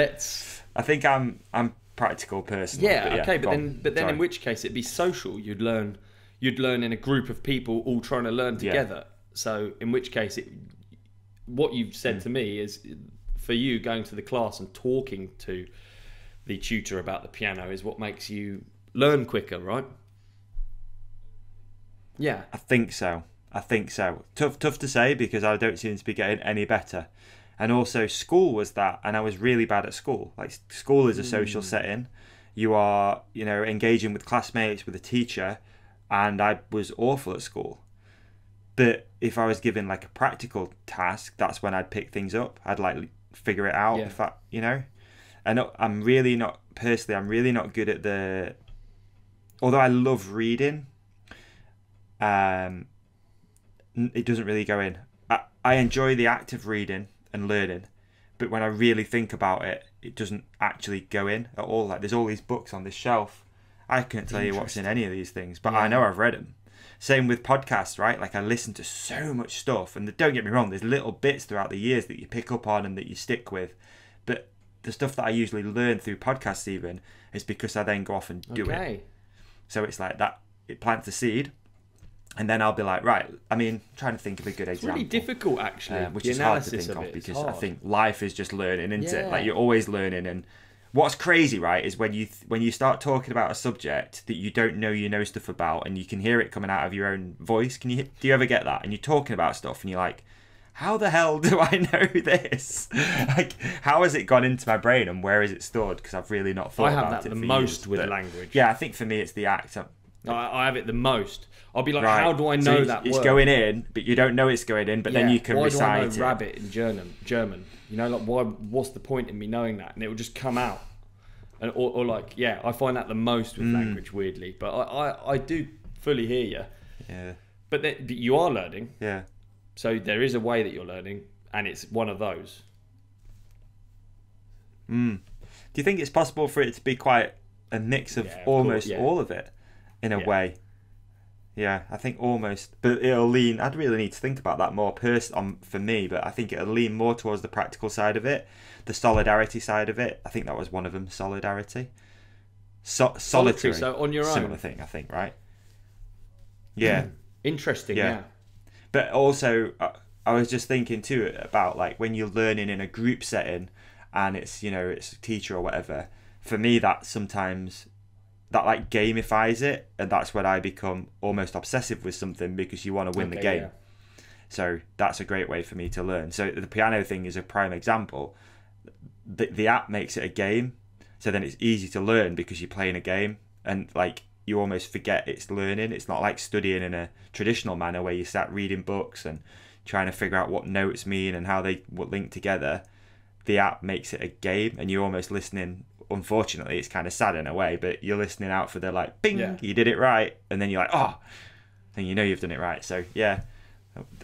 I think I'm practical personally. But then in which case it'd be social. You'd learn in a group of people all trying to learn together. So in which case what you've said to me is, for you, going to the class and talking to the tutor about the piano is what makes you learn quicker, right? Yeah. I think so. Tough to say because I don't seem to be getting any better. And also school was that, and I was really bad at school. Like school is a social setting. You are, engaging with classmates, with a teacher, and I was awful at school. But if I was given like a practical task, that's when I'd pick things up. I'd like figure it out. Yeah. And I'm really not good at the. Although I love reading, it doesn't really go in. I enjoy the act of reading and learning, but when I really think about it, it doesn't actually go in at all. Like there's all these books on this shelf. I couldn't tell you what's in any of these things, but I know I've read them. Same with podcasts, right? Like I listen to so much stuff, and don't get me wrong, there's little bits throughout the years that you pick up on and that you stick with. But the stuff that I usually learn through podcasts even is because I then go off and do it. So it's like that, it plants a seed, and then I'll be like, right, trying to think of a good example. It's really difficult, actually. Which is hard to think of because I think life is just learning, isn't it? Like you're always learning. And what's crazy, right, is when you start talking about a subject that you don't know stuff about, and you can hear it coming out of your own voice. Do you ever get that? And you're talking about stuff, and you're like, how the hell do I know this? Like, how has it gone into my brain, and where is it stored? Because I've really not thought about it. I have that the most with language. Yeah, I think for me it's the act. I have it the most. I'll be like, how do I know that it's word? going in, but you don't know it's going in, but then you can recite it. Why do I know rabbit in German? What's the point in me knowing that? And it will just come out. And I find that the most with language, weirdly. But I do fully hear you. Yeah. But you are learning. Yeah. So there is a way that you're learning, and it's one of those. Do you think it's possible for it to be quite a mix of almost all of it in a way? Yeah, I think almost. But it'll lean... I'd really need to think about that more for me, but I think it'll lean more towards the practical side of it, the solidarity side of it. I think that was one of them, solidarity. Solitary. So on your own. Similar thing, I think, right? Yeah. Interesting, yeah. But also, I was just thinking too about like when you're learning in a group setting and it's, it's a teacher or whatever. For me, that sometimes that like gamifies it, and that's when I become almost obsessive with something because you want to win the game. Yeah. So that's a great way for me to learn. So the piano thing is a prime example. The app makes it a game, so then it's easy to learn because you're playing a game, and like you almost forget it's learning. It's not like studying in a traditional manner where you start reading books and trying to figure out what notes mean and how they link together. The app makes it a game, and you're almost listening. Unfortunately, it's kind of sad in a way, but you're listening out for the like, bing, you did it right, and then you're like, oh, and you've done it right. So yeah,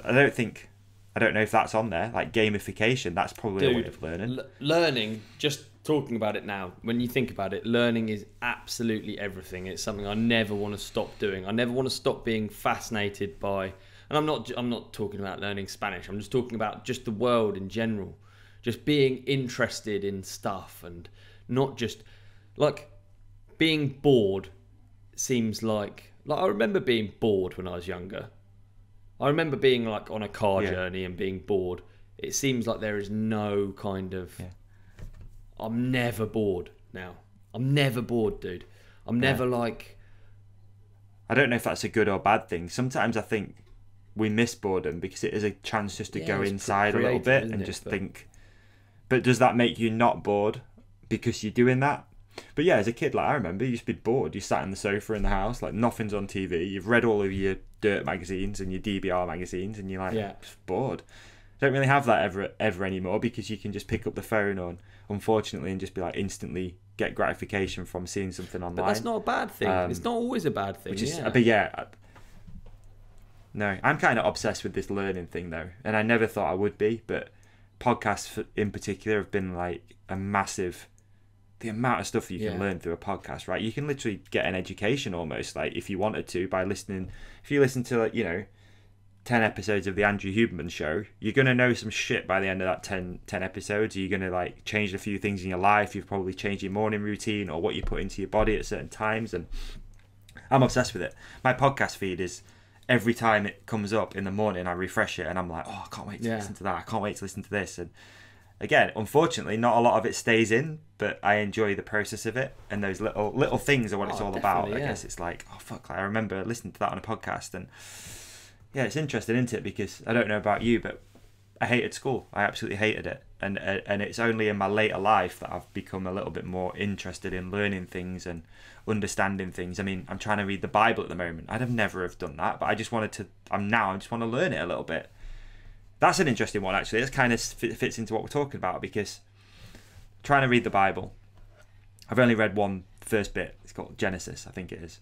I don't know if that's on there, like gamification. That's probably a way of learning. Learning, just talking about it now, when you think about it, learning is absolutely everything. It's something I never want to stop doing. I never want to stop being fascinated by, and I'm not talking about learning Spanish. I'm just talking about just the world in general, just being interested in stuff, and not just like being bored. Seems like I remember being bored when I was younger. I remember being like on a car journey and being bored. It seems like there is no kind of... I'm never bored now. I'm never bored, dude. I'm never like... I don't know if that's a good or bad thing. Sometimes I think we miss boredom because it is a chance just to go inside a little bit and just think. But does that make you not bored because you're doing that? But yeah, as a kid, like I remember, you used to be bored. You sat on the sofa in the house, like nothing's on TV. You've read all of your Dirt magazines and your DBR magazines, and you're like bored. Don't really have that ever anymore because you can just pick up the phone on, unfortunately, and just be like instantly get gratification from seeing something online. But that's not a bad thing. It's not always a bad thing. No, I'm kind of obsessed with this learning thing though, and I never thought I would be. But podcasts in particular have been like a massive. The amount of stuff that you can learn through a podcast, right? You can literally get an education almost, like if you wanted to, by listening. If you listen to, like, 10 episodes of the Andrew Huberman Show, you're going to know some shit by the end of that 10 episodes. You're going to like change a few things in your life. You've probably changed your morning routine or what you put into your body at certain times. And I'm obsessed with it. My podcast feed is every time it comes up in the morning, I refresh it and I'm like, oh, I can't wait to listen to that. I can't wait to listen to this. And again, unfortunately, not a lot of it stays in, but I enjoy the process of it, and those little things are what it's all about. I guess it's like, oh fuck, I remember listening to that on a podcast, and yeah, it's interesting, isn't it? Because I don't know about you, but I hated school. I absolutely hated it, and it's only in my later life that I've become a little bit more interested in learning things and understanding things. I mean, I'm trying to read the Bible at the moment. I'd have never have done that, but I just wanted to. I just want to learn it a little bit. That's an interesting one, actually. It kind of fits into what we're talking about, because trying to read the Bible, I've only read one first bit. It's called Genesis, I think it is.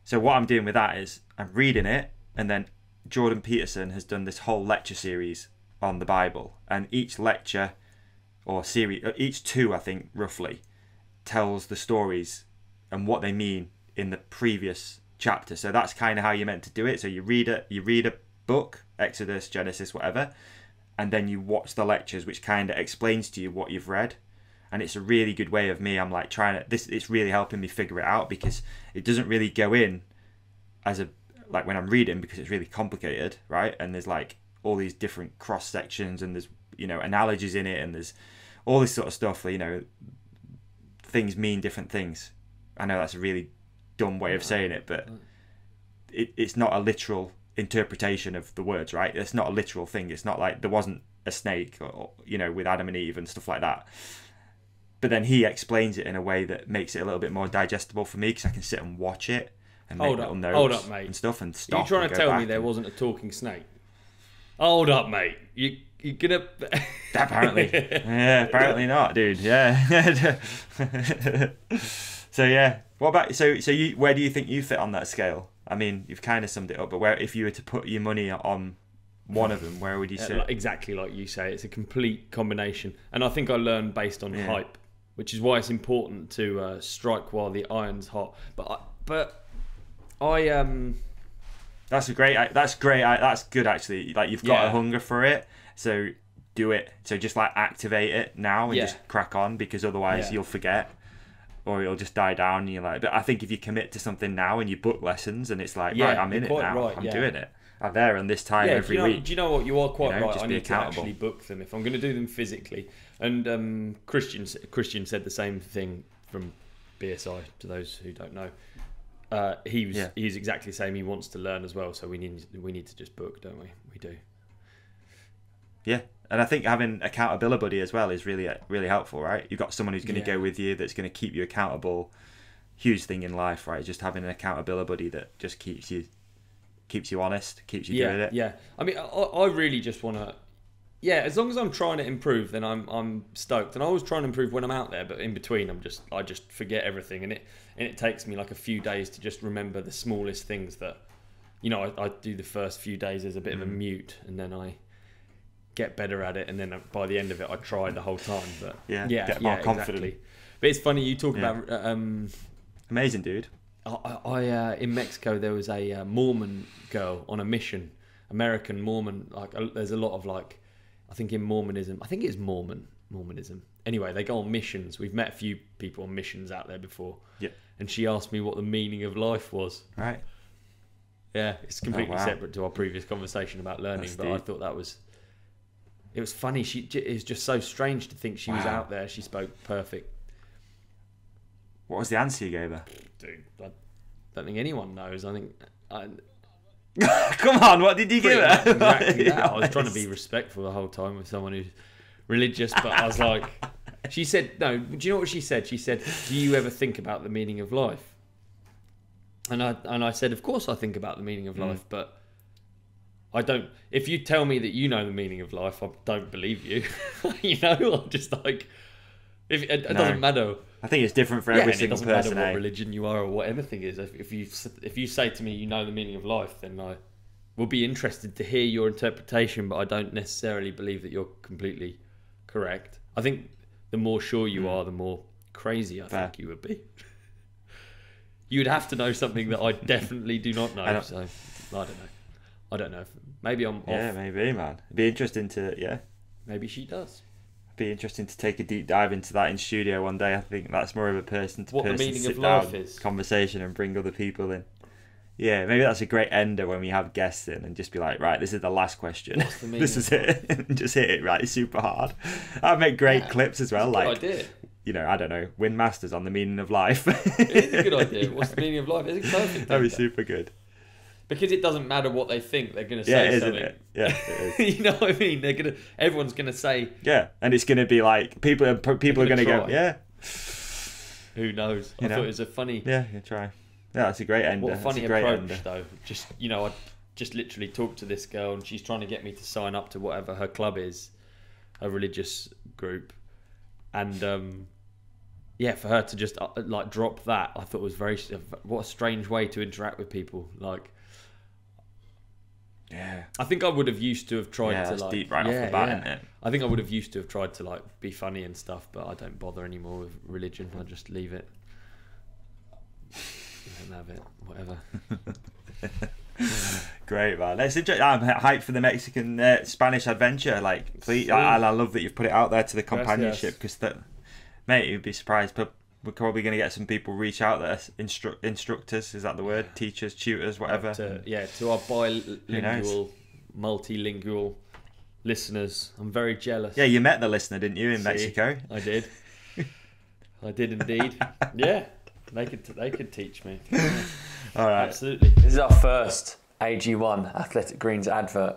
So what I'm doing with that is I'm reading it, and then Jordan Peterson has done this whole lecture series on the Bible, and each lecture or series, each two, I think, roughly, tells the stories and what they mean in the previous chapter. So that's kind of how you're meant to do it. So you read a book, Exodus, Genesis, whatever, and then you watch the lectures, which kind of explains to you what you've read. And it's a really good way of me. I'm like it's really helping me figure it out, because it doesn't really go in as a, like when I'm reading, because it's really complicated, right? And there's like all these different cross sections, and there's, you know, analogies in it, and there's all this sort of stuff, you know, things mean different things. I know that's a really dumb way of saying it, but it's not a literal interpretation of the words, right? It's not a literal thing. It's not like there wasn't a snake, or you know, with Adam and Eve and stuff like that. But then he explains it in a way that makes it a little bit more digestible for me, because I can sit and watch it and make little notes and stuff and stop. Are you trying to tell me there wasn't a talking snake? Hold up, mate. You're gonna... Apparently. Yeah, apparently not, dude. Yeah. So yeah, what about so you? Where do you think you fit on that scale? I mean, you've kind of summed it up, but where, if you were to put your money on one of them, where would you sit? Exactly like you say, it's a complete combination, and I think I learned based on hype, which is why it's important to strike while the iron's hot. But I That's great. That's good actually. Like, you've got a hunger for it, so do it. So just like activate it now and just crack on, because otherwise you'll forget, or it'll just die down. And you're like, but I think if you commit to something now and you book lessons, and it's like, right, I'm in it now. Right, I'm doing it. I'm there on this time every week. Do you know what? You are quite right. Just I need to actually book them if I'm going to do them physically. And Christian said the same thing from BSI, to those who don't know. He's exactly the same. He wants to learn as well, so we need to just book, don't we? We do. Yeah, and I think having accountability buddy as well is really helpful, right? You've got someone who's going to go with you, that's going to keep you accountable. Huge thing in life, right? Just having an accountability buddy that just keeps you honest, keeps you doing it. Yeah. I mean, I really just want to. Yeah, as long as I'm trying to improve, then I'm stoked. And I always try and improve when I'm out there, but in between, I just forget everything, and it takes me like a few days to just remember the smallest things that, you know, I do the first few days as a bit of a mute, and then I get better at it, and then by the end of it, I try the whole time. But get more confident. Exactly. But it's funny you talk about. Amazing, dude. I in Mexico there was a Mormon girl on a mission, American Mormon. Like there's a lot of like. I think in Mormonism, I think it's Mormonism. Anyway, they go on missions. We've met a few people on missions out there before. Yeah. And she asked me what the meaning of life was. Right. Yeah, it's completely separate to our previous conversation about learning, but I thought it was funny. It was just so strange to think she was out there. She spoke perfect. What was the answer you gave her? Dude, I don't think anyone knows. Come on, what did you give her? Exactly that. I was trying to be respectful the whole time with someone who's religious, but I was like, she said, no, do you know what she said? She said, do you ever think about the meaning of life? And I said, of course I think about the meaning of life, but I don't. If you tell me that you know the meaning of life, I don't believe you. You know, I'm just like, it doesn't matter. I think it's different for every single person. It doesn't matter what religion you are or what anything is. If you say to me you know the meaning of life, then I will be interested to hear your interpretation, but I don't necessarily believe that you're completely correct. I think the more sure you are, the more crazy I think you would be. You would have to know something that I definitely do not know. So I don't know. Maybe I'm off. Yeah, maybe, man. It'd be interesting to Maybe she does. Be interesting to take a deep dive into that in studio one day. I think that's more of a person to what person the meaning sit of life down is. Conversation and bring other people in. Yeah, maybe that's a great ender when we have guests in and just be like, right, this is the last question. What's the meaning This is it. And just hit it right super hard. I'd make great clips as well. That's a like, good idea. you know, I don't know, Win Masters on the meaning of life. It is a good idea. What's the meaning of life? It's a perfect. That'd be super good. Because it doesn't matter what they think, they're going to Yeah, say it is, something. isn't it? Yeah, it is. You know what I mean? Everyone's going to say. Yeah, and it's going to be like people are going to go, yeah. Who knows? I thought it was a funny. Yeah, try. Yeah, that's a great ender. What a funny that's a great approach, ender. though. Just I just literally talked to this girl, and she's trying to get me to sign up to whatever her club is, a religious group, and yeah, for her to just like drop that, I thought was what a strange way to interact with people. Like, yeah, I think I would have used to have tried to that's like deep right off the bat, isn't it? I think I would have used to have tried to like be funny and stuff, but I don't bother anymore with religion. I just leave it. I don't have it. Whatever. Great, man. I'm hyped for the Mexican Spanish adventure. Like, please, I love that you've put it out there to the companionship because mate, you'd be surprised, but we're probably going to get some people reach out there. Instructors, is that the word? Teachers, tutors, whatever. To our bilingual, multilingual listeners. I'm very jealous. Yeah, you met the listener, didn't you, in Mexico? I did. I did indeed. Yeah, they could teach me. Yeah. All right. Absolutely. This is our first AG1 Athletic Greens advert.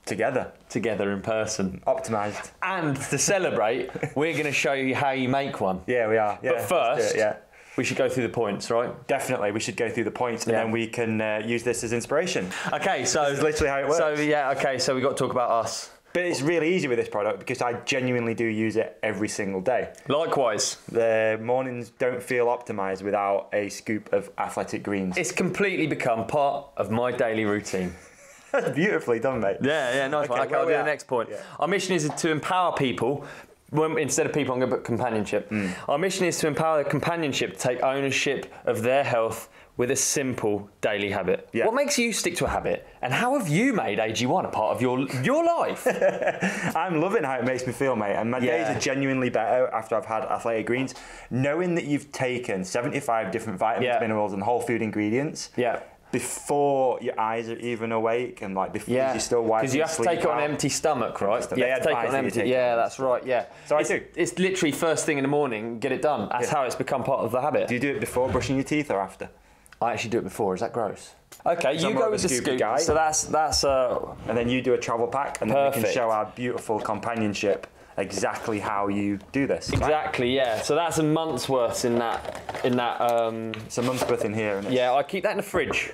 Together in person. Optimised. And to celebrate, we're going to show you how you make one. Yeah, we are. Yeah, but first, yeah. we should go through the points, right? Definitely, we should go through the points and then we can use this as inspiration. Okay, so... This is literally how it works. So we got to talk about us. But it's really easy with this product because I genuinely do use it every single day. Likewise. The mornings don't feel optimised without a scoop of Athletic Greens. It's completely become part of my daily routine. That's beautifully done, mate. Yeah, nice one. Okay, I'll do the next point. Yeah. Our mission is to empower people. Instead of people, I'm going to put companionship. Our mission is to empower the companionship to take ownership of their health with a simple daily habit. Yeah. What makes you stick to a habit? And how have you made AG1 a part of your life? I'm loving how it makes me feel, mate. And my days are genuinely better after I've had Athletic Greens. Knowing that you've taken 75 different vitamins, minerals and whole food ingredients. Yeah. Before your eyes are even awake and like before you're still wiping. Because you have to take it on an empty stomach, right? You have to take it on empty. Yeah, that's right. Yeah. So I do. It's literally first thing in the morning, get it done. That's how it's become part of the habit. Do you do it before brushing your teeth or after? I actually do it before. Is that gross? Okay, you go with the scoop guy. So that's and then you do a travel pack, and then we can show our beautiful companionship exactly how you do this. Exactly, yeah. So that's a month's worth in that. It's a month's worth in here. Isn't it? Yeah, I keep that in the fridge.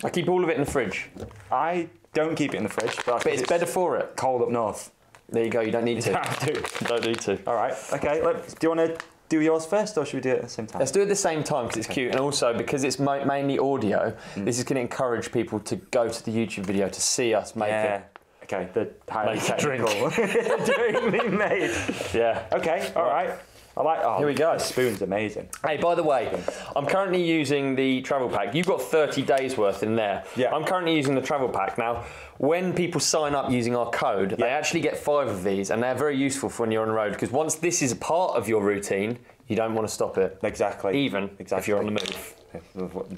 I keep all of it in the fridge. I don't keep it in the fridge, but it's better for it. Cold up north. There you go. You don't need to. I do. You don't need to. All right. Okay. Do you want to do yours first, or should we do it at the same time? Let's do it at the same time because it's cute, and also because it's mainly audio. This is going to encourage people to go to the YouTube video to see us make it. Okay. The highly technical drink made. Yeah. Okay. All right. I like. Oh, here we go. The spoon's amazing. Hey, by the way, I'm currently using the travel pack. You've got 30 days worth in there. Yeah. I'm currently using the travel pack. Now, when people sign up using our code, they actually get 5 of these, and they're very useful for when you're on the road, because once this is a part of your routine, you don't want to stop it. Exactly. Even if you're on the move.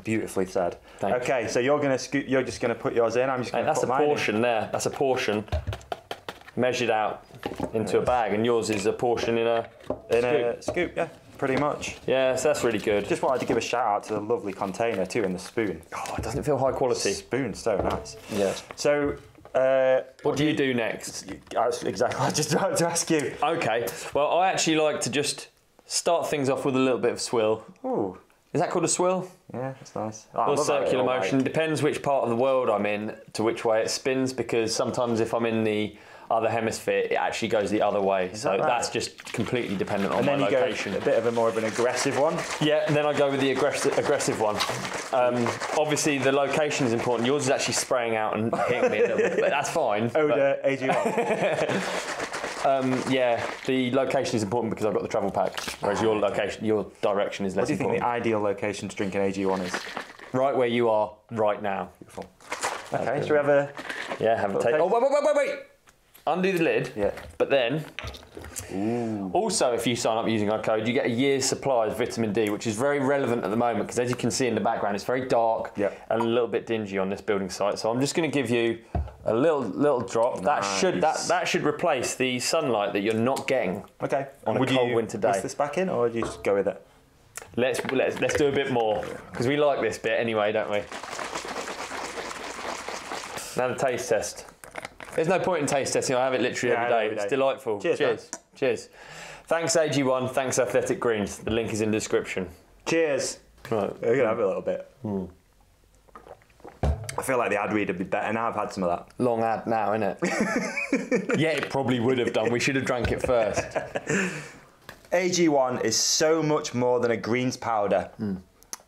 Beautifully said. Thanks. Okay, so you're just gonna put yours in. I'm just gonna. That's a portion there. That's a portion measured out into a bag, and yours is a portion in a scoop. Yeah, pretty much. Yeah, so that's really good. Just wanted to give a shout out to the lovely container too, and the spoon. Oh, it doesn't feel high quality. The spoon's so nice. Yeah. So. What do you do next? Exactly. I just wanted to ask you. Okay. Well, I actually like to just start things off with a little bit of swill. Ooh. Is that called a swill? Yeah, that's nice. Or circular motion. Depends which part of the world I'm in to which way it spins, because sometimes if I'm in the other hemisphere, it actually goes the other way. So that's just completely dependent on my location. And then you go a bit of more of an aggressive one. Yeah, and then I go with the aggressive one. Obviously, the location is important. Yours is actually spraying out and hitting me a little bit, but that's fine. Oda AG1. Yeah, the location is important because I've got the travel pack, whereas your direction is less important. What do you think the ideal location to drink an AG1 is? Right where you are right now. Beautiful. Okay, should we have a... Yeah, have a take. Oh, wait. Undo the lid. Yeah. But then, Ooh. Also, if you sign up using our code, you get a year's supply of vitamin D, which is very relevant at the moment because, as you can see in the background, it's very dark and a little bit dingy on this building site. So I'm just going to give you a little drop. Nice. That should replace the sunlight that you're not getting. Okay. On a cold winter day. Put this back in, or do you just go with it? Let's do a bit more because we like this bit anyway, don't we? Now the taste test. There's no point in taste testing. I have it literally every day. It's delightful. Cheers. Cheers. Thanks AG1. Thanks Athletic Greens. The link is in the description. Cheers. Right. We're gonna have a little bit. I feel like the ad read would be better now. I've had some of that. Long ad now, innit? Yeah, it probably would have done. We should have drank it first. AG1 is so much more than a greens powder.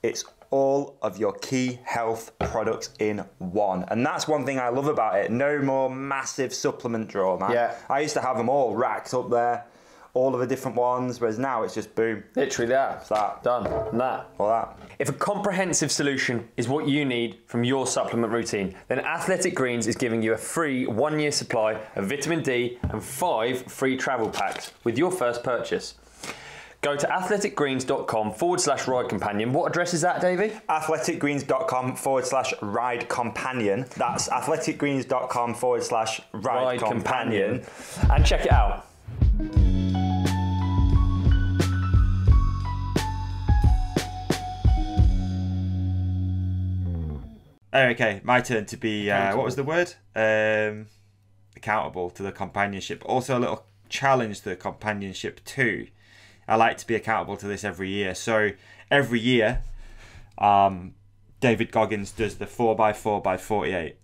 It's all of your key health products in one. And that's one thing I love about it. No more massive supplement drawer, man. Yeah. I used to have them all racked up there, all of the different ones, whereas now it's just boom. Literally that. It's that. Done. And that. All that. If a comprehensive solution is what you need from your supplement routine, then Athletic Greens is giving you a free 1-year supply of vitamin D and 5 free travel packs with your first purchase. Go to athleticgreens.com/ride companion. What address is that, Davey? athleticgreens.com/ride companion. That's athleticgreens.com/ride companion. And check it out. Okay, my turn to be, what was the word? Accountable to the companionship. Also a little challenge to the companionship too. I like to be accountable to this every year. So every year, David Goggins does the 4x4x48.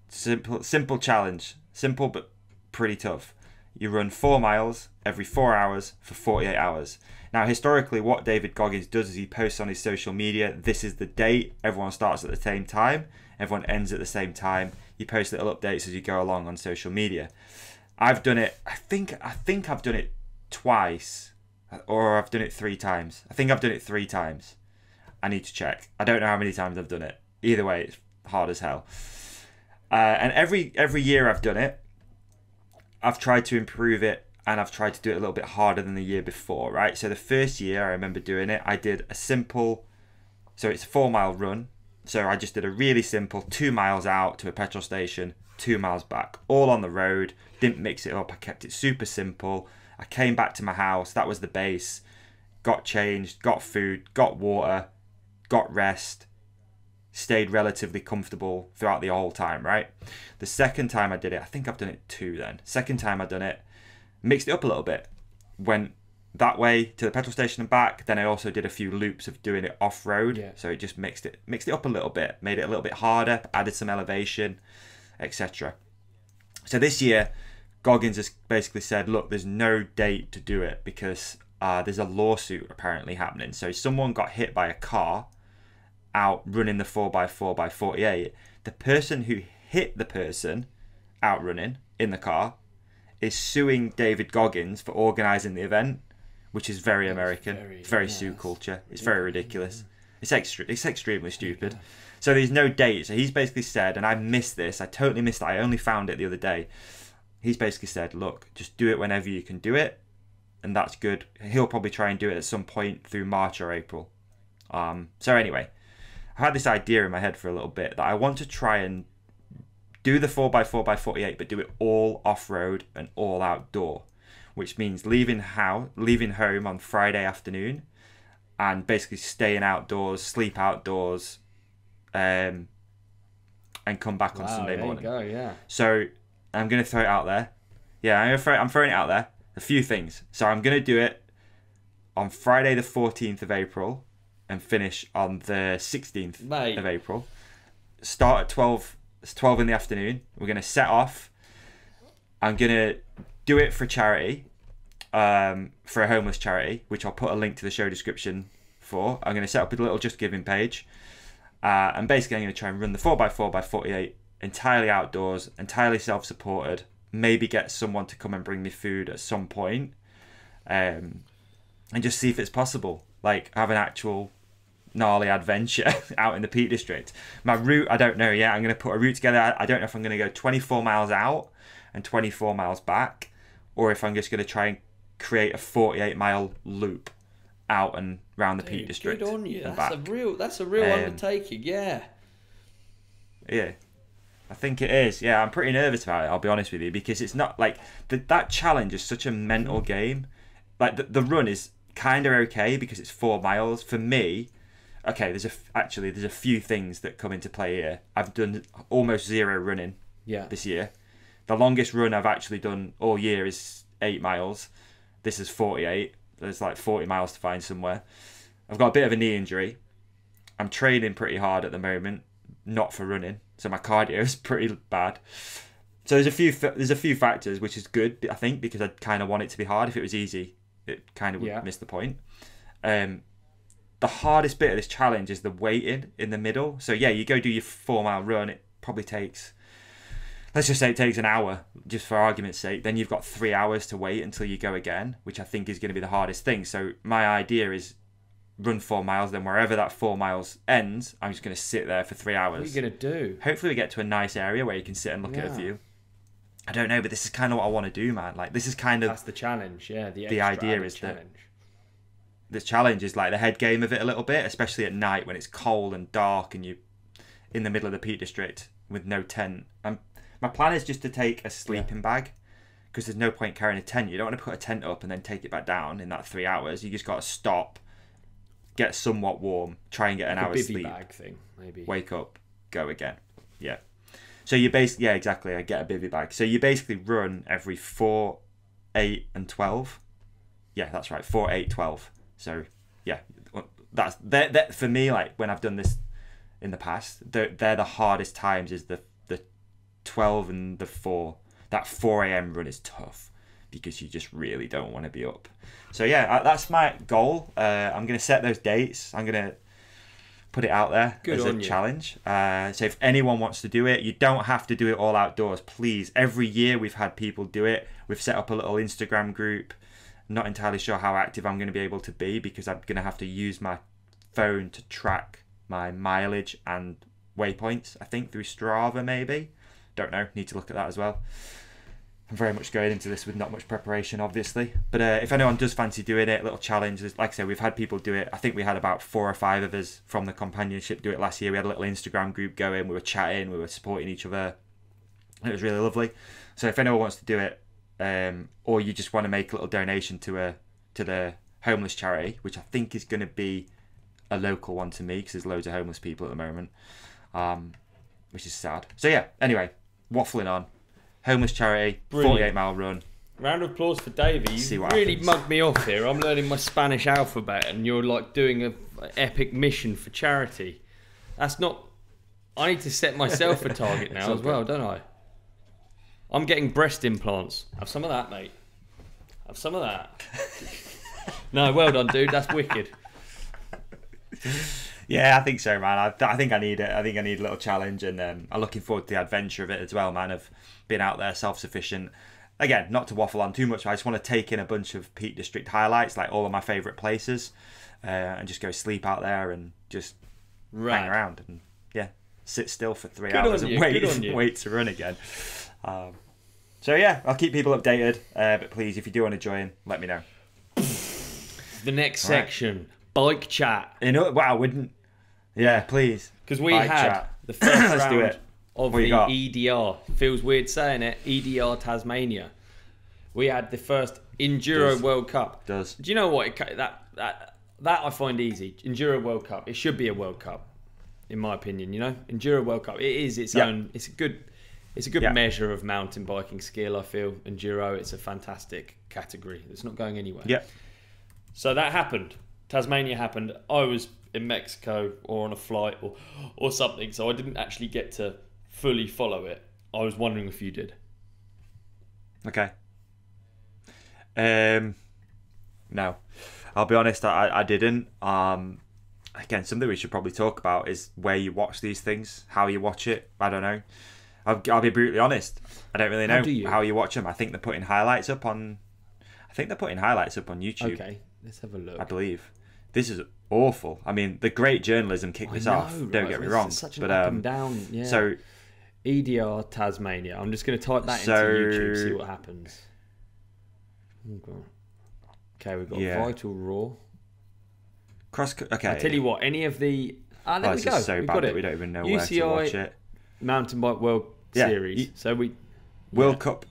Simple challenge. Simple but pretty tough. You run 4 miles every 4 hours for 48 hours. Now, historically, what David Goggins does is he posts on his social media, this is the date, everyone starts at the same time, everyone ends at the same time. You post little updates as you go along on social media. I've done it, I think I've done it twice, or I've done it 3 times. I think I've done it 3 times. I need to check. I don't know how many times I've done it. Either way, it's hard as hell. And every year I've done it, I've tried to improve it, and I've tried to do it a little bit harder than the year before, right? So the first year I remember doing it, I did a simple, so it's a 4-mile run. So I just did a really simple 2 miles out to a petrol station, 2 miles back, all on the road, didn't mix it up. I kept it super simple. I came back to my house, that was the base, got changed, got food, got water, got rest, stayed relatively comfortable throughout the whole time, right? The second time I did it, I think I've done it 2 then. Second time I done it, mixed it up a little bit. Went that way to the petrol station and back. Then I also did a few loops of doing it off-road. Yeah. So it just mixed it up a little bit, made it a little bit harder, added some elevation, etc. So this year, Goggins has basically said, look, there's no date to do it because there's a lawsuit apparently happening. So someone got hit by a car out running the 4x4x48. The person who hit the person out running in the car is suing David Goggins for organising the event, which is very American, very sue culture. It's very ridiculous. It's extremely stupid. Yeah. So there's no date. So he's basically said, and I missed this, I totally missed it, I only found it the other day. He's basically said, look, just do it whenever you can do it, and that's good. He'll probably try and do it at some point through March or April. So anyway, I had this idea in my head for a little bit that I want to try and do the 4x4x48, but do it all off-road and all outdoor, which means leaving home on Friday afternoon and basically staying outdoors, sleep outdoors, and come back on Sunday morning. There you go, yeah. So I'm going to throw it out there. Yeah, I'm throwing it out there. A few things. So I'm going to do it on Friday the 14th of April and finish on the 16th of April. Start at 12 in the afternoon. We're going to set off. I'm going to do it for charity, for a homeless charity, which I'll put a link to the show description for. I'm going to set up a little Just Giving page. And basically I'm going to try and run the 4x4x48 entirely outdoors, entirely self-supported. Maybe get someone to come and bring me food at some point. And just see if it's possible. Like, have an actual gnarly adventure out in the Peak District. My route, I don't know yet. I'm going to put a route together. I don't know if I'm going to go 24 miles out and 24 miles back, or if I'm just going to try and create a 48-mile loop out and round the Peak District. Good on you. That's a real undertaking. Yeah. Yeah. I think it is. Yeah, I'm pretty nervous about it, I'll be honest with you, because it's not like that challenge is such a mental game. Like the run is kind of okay because it's 4 miles. For me, okay, there's a few things that come into play here. I've done almost 0 running this year. The longest run I've actually done all year is 8 miles. This is 48. There's like 40 miles to find somewhere. I've got a bit of a knee injury. I'm training pretty hard at the moment, not for running. So my cardio is pretty bad. So there's a few factors, which is good, I think, because I kind of want it to be hard. If it was easy, it kind of would miss the point. The hardest bit of this challenge is the waiting in the middle. So yeah, you go do your 4-mile run. It probably takes, let's just say it takes an hour, just for argument's sake. Then you've got 3 hours to wait until you go again, which I think is going to be the hardest thing. So my idea is run 4 miles, then wherever that 4 miles ends, I'm just going to sit there for 3 hours. What are you going to do? Hopefully we get to a nice area where you can sit and look at a view. I don't know, but this is kind of what I want to do, man. Like, this is kind of... That's the challenge, yeah. The idea is that this challenge is like the head game of it a little bit, especially at night when it's cold and dark and you're in the middle of the Peak District with no tent. My plan is just to take a sleeping bag, because there's no point carrying a tent. You don't want to put a tent up and then take it back down in that 3 hours. You just got to stop, get somewhat warm, try and get an hour's sleep. Bag thing, maybe. Wake up, go again. Yeah. So you basically, yeah, exactly. I get a bivy bag. So you basically run every 4, 8, and 12. Yeah, that's right. 4, 8, 12. So yeah, that's that for me. Like when I've done this in the past, they're the hardest times. Is the 12 and the 4. That 4 a.m. run is tough because you just really don't want to be up. So yeah, that's my goal. I'm gonna set those dates. I'm gonna put it out there as a challenge. So if anyone wants to do it, you don't have to do it all outdoors, please. Every year we've had people do it. We've set up a little Instagram group. Not entirely sure how active I'm going to be able to be because I'm going to have to use my phone to track my mileage and waypoints, I think through Strava maybe. Don't know, need to look at that as well. I'm very much going into this with not much preparation, obviously. But if anyone does fancy doing it, a little challenge. Like I say, we've had people do it. I think we had about 4 or 5 of us from the companionship do it last year. We had a little Instagram group going. We were chatting. We were supporting each other. It was really lovely. So if anyone wants to do it, or you just want to make a little donation to the homeless charity, which I think is going to be a local one to me because there's loads of homeless people at the moment, which is sad. So yeah, anyway, waffling on. Homeless charity, 48-mile run. Round of applause for Davi. You really mugged me off here. I'm learning my Spanish alphabet and you're like doing an epic mission for charity. That's not... I need to set myself a target now as well, don't I? I'm getting breast implants. Have some of that, mate. Have some of that. No, well done, dude. That's wicked. Yeah, I think so, man. I think I need it. I think I need a little challenge, and I'm looking forward to the adventure of it as well, man, of being out there self-sufficient. Again, not to waffle on too much, I just want to take in a bunch of Peak District highlights, like all of my favourite places, and just go sleep out there and just hang around and, yeah, sit still for 3 hours and wait to run again. So yeah, I'll keep people updated, but please, if you do want to join, let me know. The next section, bike chat. Wow, wouldn't... Yeah, please. Because we had the first round of the EDR. Feels weird saying it. EDR Tasmania. We had the first Enduro World Cup. Do you know what? That I find easy. Enduro World Cup. It should be a World Cup, in my opinion. You know, Enduro World Cup. It is its own. It's a good measure of mountain biking skill. I feel Enduro. It's a fantastic category. It's not going anywhere. Yeah. So that happened. Tasmania happened. I was in Mexico or on a flight or something, so I didn't actually get to fully follow it. I was wondering if you did. Okay. No, I'll be honest, I didn't. Again, something we should probably talk about is where you watch these things, how you watch it. I don't know. I'll be brutally honest. I don't really know how you watch them. I think they're putting highlights up on YouTube. Okay, let's have a look. I believe. This is awful. I mean, the great journalism kicked this off. Don't get me wrong. Such an up and down. Yeah. So, EDR Tasmania. I'm just going to type that into YouTube, see what happens. Okay, we've got Vital Raw. Okay. I tell you what, any of the... there we go. It's so bad that we don't even know where to watch it. Mountain Bike World Series. World Cup.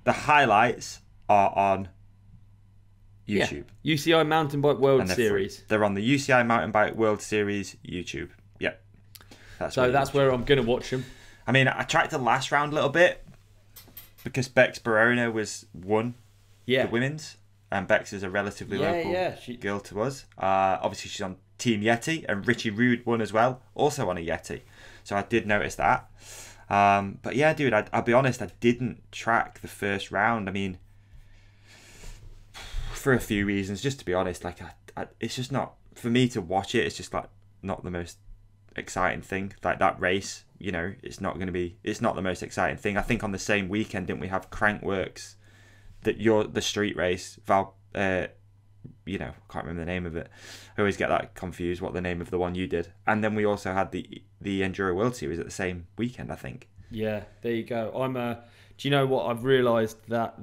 The highlights are on YouTube. Yeah. UCI Mountain Bike World Series. They're on the UCI Mountain Bike World Series YouTube. Yep. That's where I'm going to watch them. I mean, I tracked the last round a little bit because Bex Barona won the women's. And Bex is a relatively local girl to us. Obviously, she's on Team Yeti. And Richie Rude won as well. Also on a Yeti. So I did notice that. But yeah, dude, I'll be honest, I didn't track the first round. I mean, for a few reasons, just to be honest, like it's just not, for me to watch it, it's just like not the most exciting thing. Like that race, you know, it's not the most exciting thing. I think on the same weekend, didn't we have Crankworks, the street race, you know, I can't remember the name of it. I always get that confused, what the name of the one you did. And then we also had the Enduro World Series at the same weekend, I think. Yeah, there you go. Do you know what? I've realised that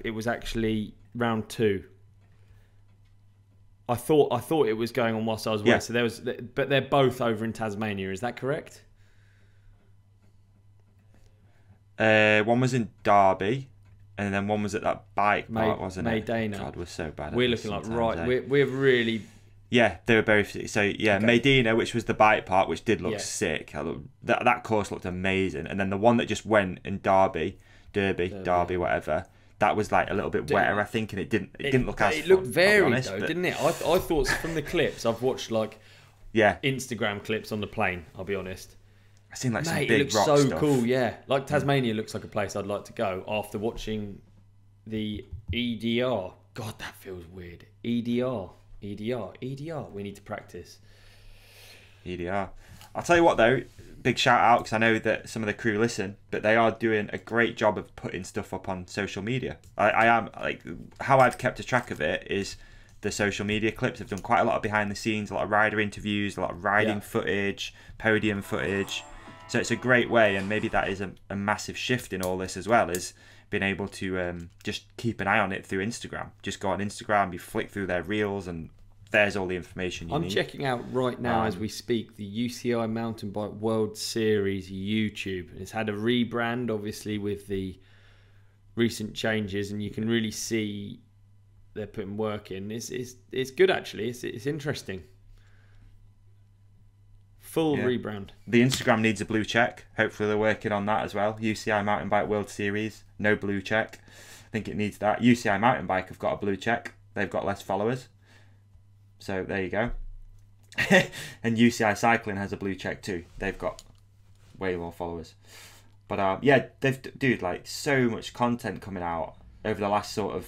it was actually round 2. I thought it was going on whilst I was away. So but they're both over in Tasmania. Is that correct? One was in Derby. And then one was at that bike park, wasn't it? Medina. God, we're so bad at We're looking like, we're really... Yeah, they were both... So, yeah, okay. Medina, which was the bike park, which did look sick. That course looked amazing. And then the one that just went in Derby, whatever, that was like a little bit wetter, I think, and it didn't look as fun. It looked varied, though, didn't it? I thought from the clips, I've watched, like, Instagram clips on the plane, I'll be honest. I've seen like some big rock stuff. It looks so cool, yeah. Like Tasmania looks like a place I'd like to go after watching the EDR. God, that feels weird. EDR. We need to practice. EDR. I'll tell you what though, big shout out, because I know that some of the crew listen, but they are doing a great job of putting stuff up on social media. I am, like, how I've kept a track of it is the social media clips. Have done quite a lot of behind the scenes, a lot of rider interviews, a lot of riding footage, podium footage. So it's a great way, and maybe that is a massive shift in all this as well, is being able to just keep an eye on it through Instagram. Just go on Instagram, you flick through their reels, and there's all the information you need. I'm checking out right now as we speak the UCI Mountain Bike World Series YouTube. It's had a rebrand, obviously, with the recent changes, and you can really see they're putting work in. It's good, actually. It's interesting. Full rebrand. The Instagram needs a blue check. Hopefully they're working on that as well. UCI Mountain Bike World Series, no blue check. I think it needs that. UCI Mountain Bike have got a blue check. They've got less followers. So there you go. And UCI Cycling has a blue check too. They've got way more followers. But yeah, dude, like, so much content coming out over the last sort of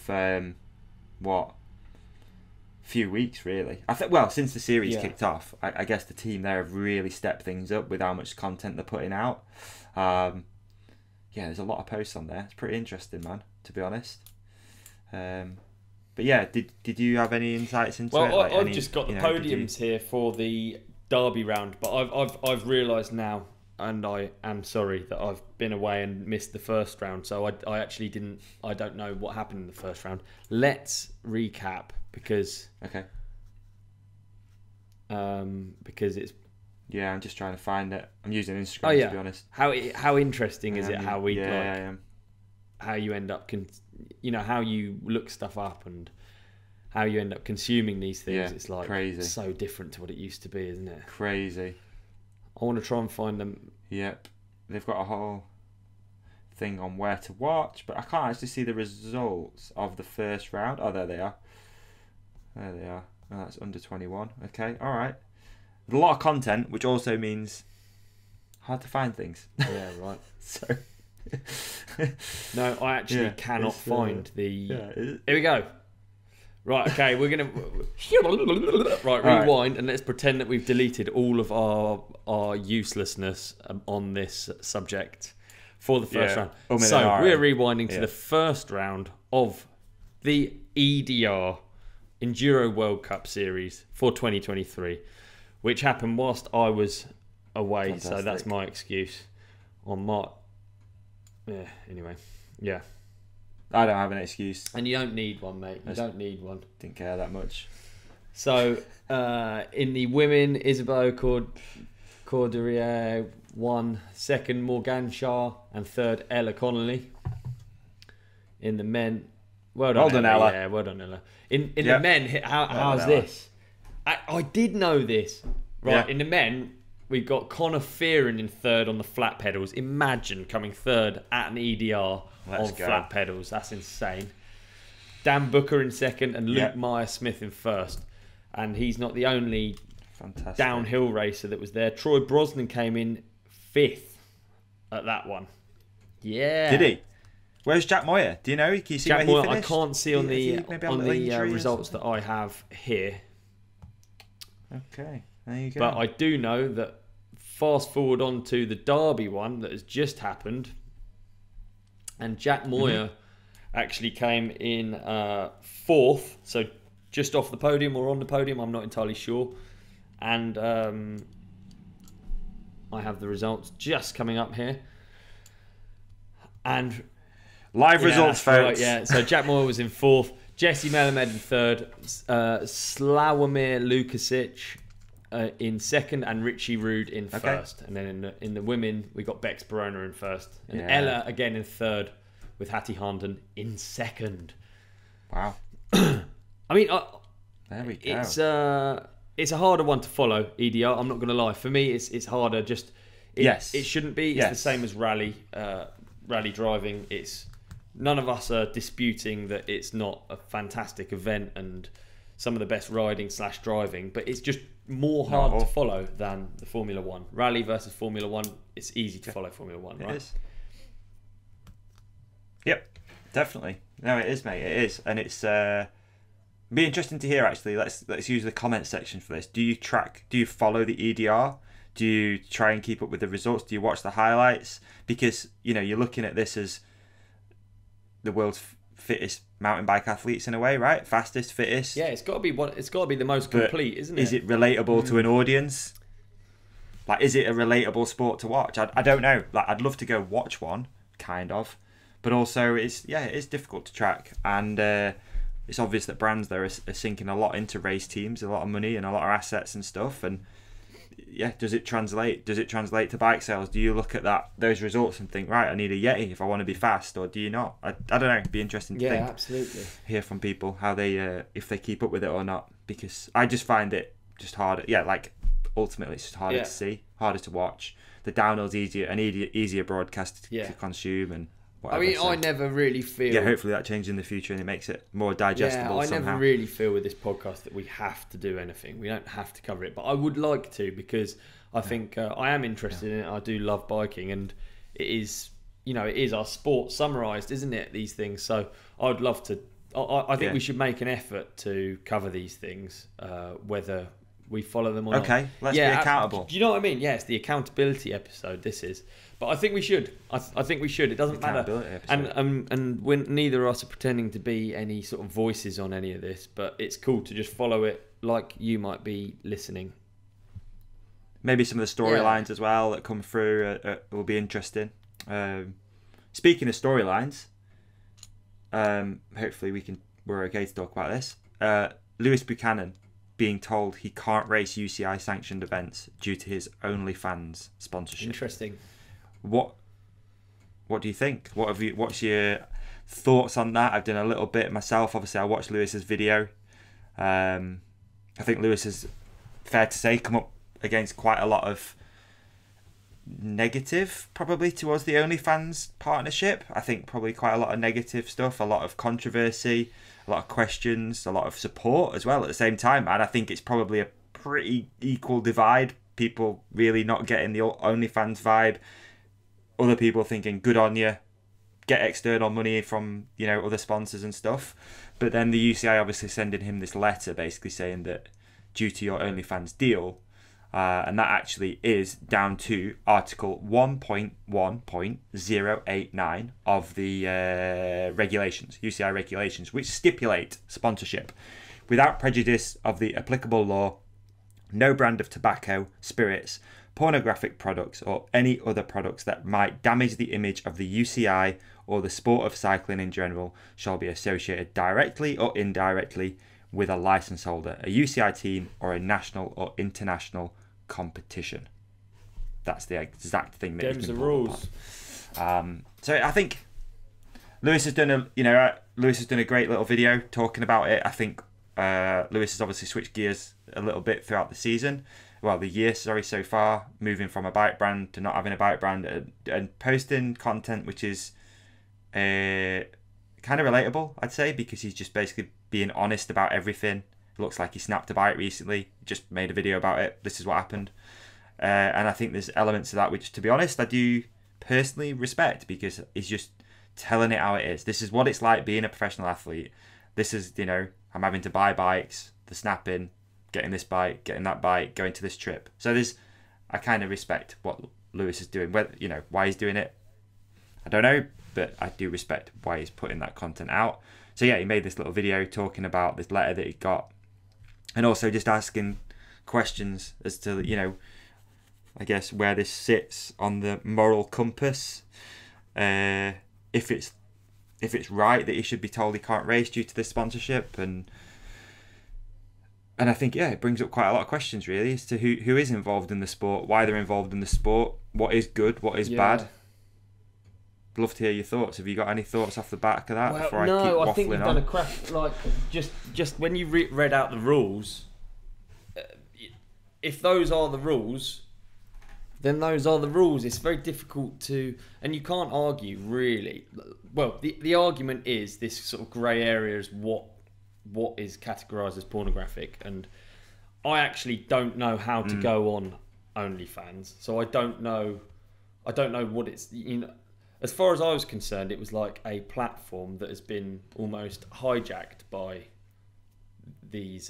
few weeks, really. I think, well, since the series kicked off, I guess the team there have really stepped things up with how much content they're putting out. Yeah, there's a lot of posts on there. It's pretty interesting, man, to be honest. But yeah, did you have any insights into it? Well, I've just got the podiums here for the Derby round, but I've realised now, and I am sorry that I've been away and missed the first round, so I actually didn't. I don't know what happened in the first round. Let's recap because it's. Yeah, I'm just trying to find it. I'm using Instagram to be honest. How interesting is it? How we how you end up how you look stuff up and how you end up consuming these things. Yeah, it's like crazy. So different to what it used to be, isn't it? Crazy. I want to try and find them. Yep, they've got a whole thing on where to watch, but I can't actually see the results of the first round. Oh, there they are. There they are. Oh, that's under 21. Okay, all right. There's a lot of content, which also means hard to find things. Yeah, right. So. No, I actually cannot find the. Here we go. Right, okay, we're gonna rewind and let's pretend that we've deleted all of our uselessness on this subject for the first round. So we're rewinding to the first round of the EDR Enduro World Cup Series for 2023, which happened whilst I was away. Fantastic. So that's my excuse on my. Yeah. Anyway, yeah. I don't have an excuse. And you don't need one, mate. You don't need one. Didn't care that much. So, in the women, Isabeau Corderia won. Second, Morgan Shaw. And third, Ella Connolly. In the men... Well done, Ella. Yeah, well done, Ella. In the men, how's this? I did know this. Right, in the men, we've got Conor Fearon in third on the flat pedals. Imagine coming third at an EDR flat pedals. That's insane. Dan Booker in second and Luke Meyer-Smith in first. And he's not the only downhill racer that was there. Troy Brosnan came in fifth at that one. Yeah. Did he? Where's Jack Moyer? Do you know? Can you see Jack where Moyer, he finished? I can't see on the results that I have here. Okay, there you go. But I do know that fast forward on to the Derby one that has just happened, and Jack Moyer actually came in fourth, so just off the podium or on the podium, I'm not entirely sure. And I have the results just coming up here. And live results, folks. Right, yeah, so Jack Moyer was in fourth, Jesse Melamed in third, Slawomir Lukasic in second, and Richie Rude in first. And then in the women, we got Bex Barona in first, and Ella again in third, with Hattie Harnden in second. Wow. I mean, there we go. It's a harder one to follow, EDR. I'm not going to lie. For me, it's harder. It shouldn't be. It's the same as rally driving. It's none of us are disputing that it's not a fantastic event and some of the best riding / driving, but it's just more hard to follow than the Formula One. Rally versus Formula One, it's easy to follow Formula One, right? It is. Yep, definitely. No, it is, mate. It is, and it's be interesting to hear. Actually, let's use the comment section for this. Do you follow the EDR? Do you try and keep up with the results? Do you watch the highlights? Because you're looking at this as the world's fittest mountain bike athletes in a way, right? Fastest, fittest. Yeah, it's got to be the most complete, isn't it? Is it relatable to an audience? Like, is it a relatable sport to watch? I don't know. Like, I'd love to go watch one, kind of, but also it is difficult to track, and it's obvious that brands there are sinking a lot into race teams, a lot of money and a lot of assets and stuff, and does it translate to bike sales? Do you look at those results and think, right, I need a Yeti if I want to be fast, or do you not? I don't know. It'd be interesting to think. Absolutely. Hear from people how they if they keep up with it or not, because I just find it just harder. Yeah, like ultimately it's just harder to see, harder to watch. The downhill's easier broadcast to consume and whatever. I mean, I never really feel... Yeah, hopefully that changes in the future and it makes it more digestible somehow. I never really feel with this podcast that we have to do anything. We don't have to cover it, but I would like to, because I think I am interested in it. I do love biking, and it is our sport summarised, isn't it, these things? So I'd love to... I think we should make an effort to cover these things, whether we follow them or not. Okay, let's be accountable. Do you know what I mean? Yeah, it's the accountability episode, this is. But I think we should. I think we should. It doesn't matter. And when neither of us are pretending to be any sort of voices on any of this, but it's cool to just follow it like you might be listening. Maybe some of the storylines as well that come through will be interesting. Speaking of storylines, hopefully we're okay to talk about this. Lewis Buchanan being told he can't race UCI sanctioned events due to his OnlyFans sponsorship. Interesting. What do you think? What's your thoughts on that? I've done a little bit myself. Obviously, I watched Lewis's video. I think Lewis has, fair to say, come up against quite a lot of negative probably towards the OnlyFans partnership. I think probably quite a lot of negative stuff, a lot of controversy, a lot of questions, a lot of support as well at the same time. And I think it's probably a pretty equal divide. People really not getting the OnlyFans vibe. Other people thinking, good on you, get external money from other sponsors and stuff. But then the UCI obviously sending him this letter basically saying that due to your OnlyFans deal, and that actually is down to Article 1.1.089 of the regulations, UCI regulations, which stipulate sponsorship without prejudice of the applicable law. No brand of tobacco, spirits, pornographic products or any other products that might damage the image of the UCI or the sport of cycling in general shall be associated directly or indirectly with a license holder, a UCI team, or a national or international competition. That's the exact thing that Game's the rules. So I think Lewis has done a great little video talking about it. I think Lewis has obviously switched gears a little bit throughout the season. Well, the year, so far, moving from a bike brand to not having a bike brand and posting content which is kind of relatable, I'd say, because he's just basically being honest about everything. It looks like he snapped a bike recently, just made a video about it. This is what happened. And I think there's elements of that which, to be honest, I do personally respect, because he's just telling it how it is. This is what it's like being a professional athlete. This is, I'm having to buy bikes, the snapping, getting this bike, getting that bike, going to this trip. So I kind of respect what Lewis is doing. Whether, why he's doing it, I don't know, but I do respect why he's putting that content out. So yeah, he made this little video talking about this letter that he got, and also just asking questions as to, I guess, where this sits on the moral compass. If it's right that he should be told he can't race due to this sponsorship, and I think, yeah, it brings up quite a lot of questions really as to who is involved in the sport, why they're involved in the sport, what is good, what is bad. Love to hear your thoughts. Have you got any thoughts off the back of that? Well, no, I think you've done a crap. Like just when you read out the rules, if those are the rules, then those are the rules. It's very difficult to, and you can't argue really. Well, the argument is this sort of grey area is what is categorised as pornographic, and I actually don't know how to go on OnlyFans, so I don't know what it's. As far as I was concerned, it was like a platform that has been almost hijacked by these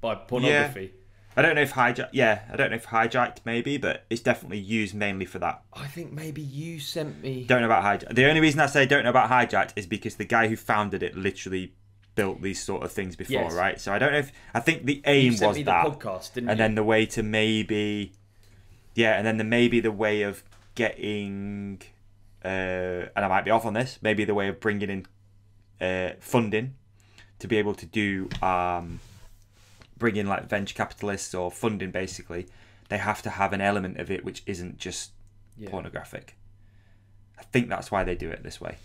by pornography. Yeah. I don't know if hijacked maybe, but it's definitely used mainly for that. I think maybe you sent me. Don't know about hijacked. The only reason I say don't know about hijacked is because the guy who founded it literally built these sort of things before, yes. Right? So I don't know I think the aim was me that, the podcast, didn't and you? then the way to maybe, and then maybe the way of getting, and I might be off on this, maybe the way of bringing in funding to be able to do. Bring in like venture capitalists or funding, basically, they have to have an element of it which isn't just pornographic. I think that's why they do it this way.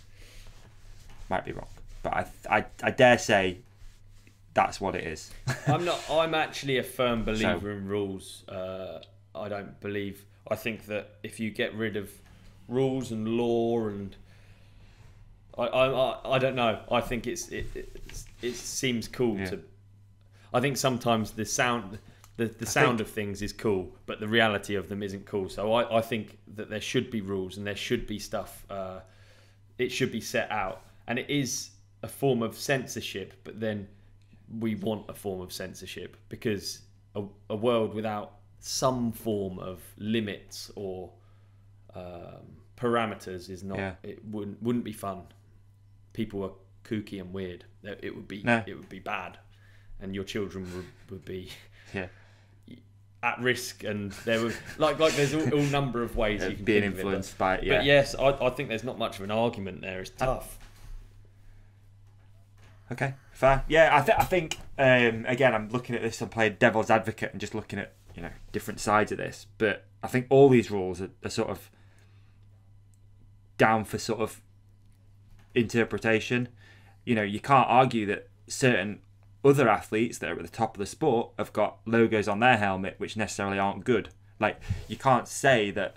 Might be wrong, but I dare say that's what it is. I'm actually a firm believer in rules. I think that if you get rid of rules and law, and I don't know. I think it seems cool to. I think sometimes the sound of things is cool, but the reality of them isn't cool. So I think that there should be rules and there should be stuff. It should be set out, and it is a form of censorship. But then we want a form of censorship because a world without some form of limits or parameters is not. It wouldn't be fun. People are kooky and weird. It would be bad. And your children would be at risk, and there were like there's all number of ways you can being influenced by it. But yes, I think there's not much of an argument there. It's tough. Okay, fair. Yeah, I think again, I'm looking at this. I'm playing devil's advocate and just looking at different sides of this. But I think all these rules are sort of down for sort of interpretation. You can't argue that certain other athletes that are at the top of the sport have got logos on their helmet which necessarily aren't good. Like, you can't say that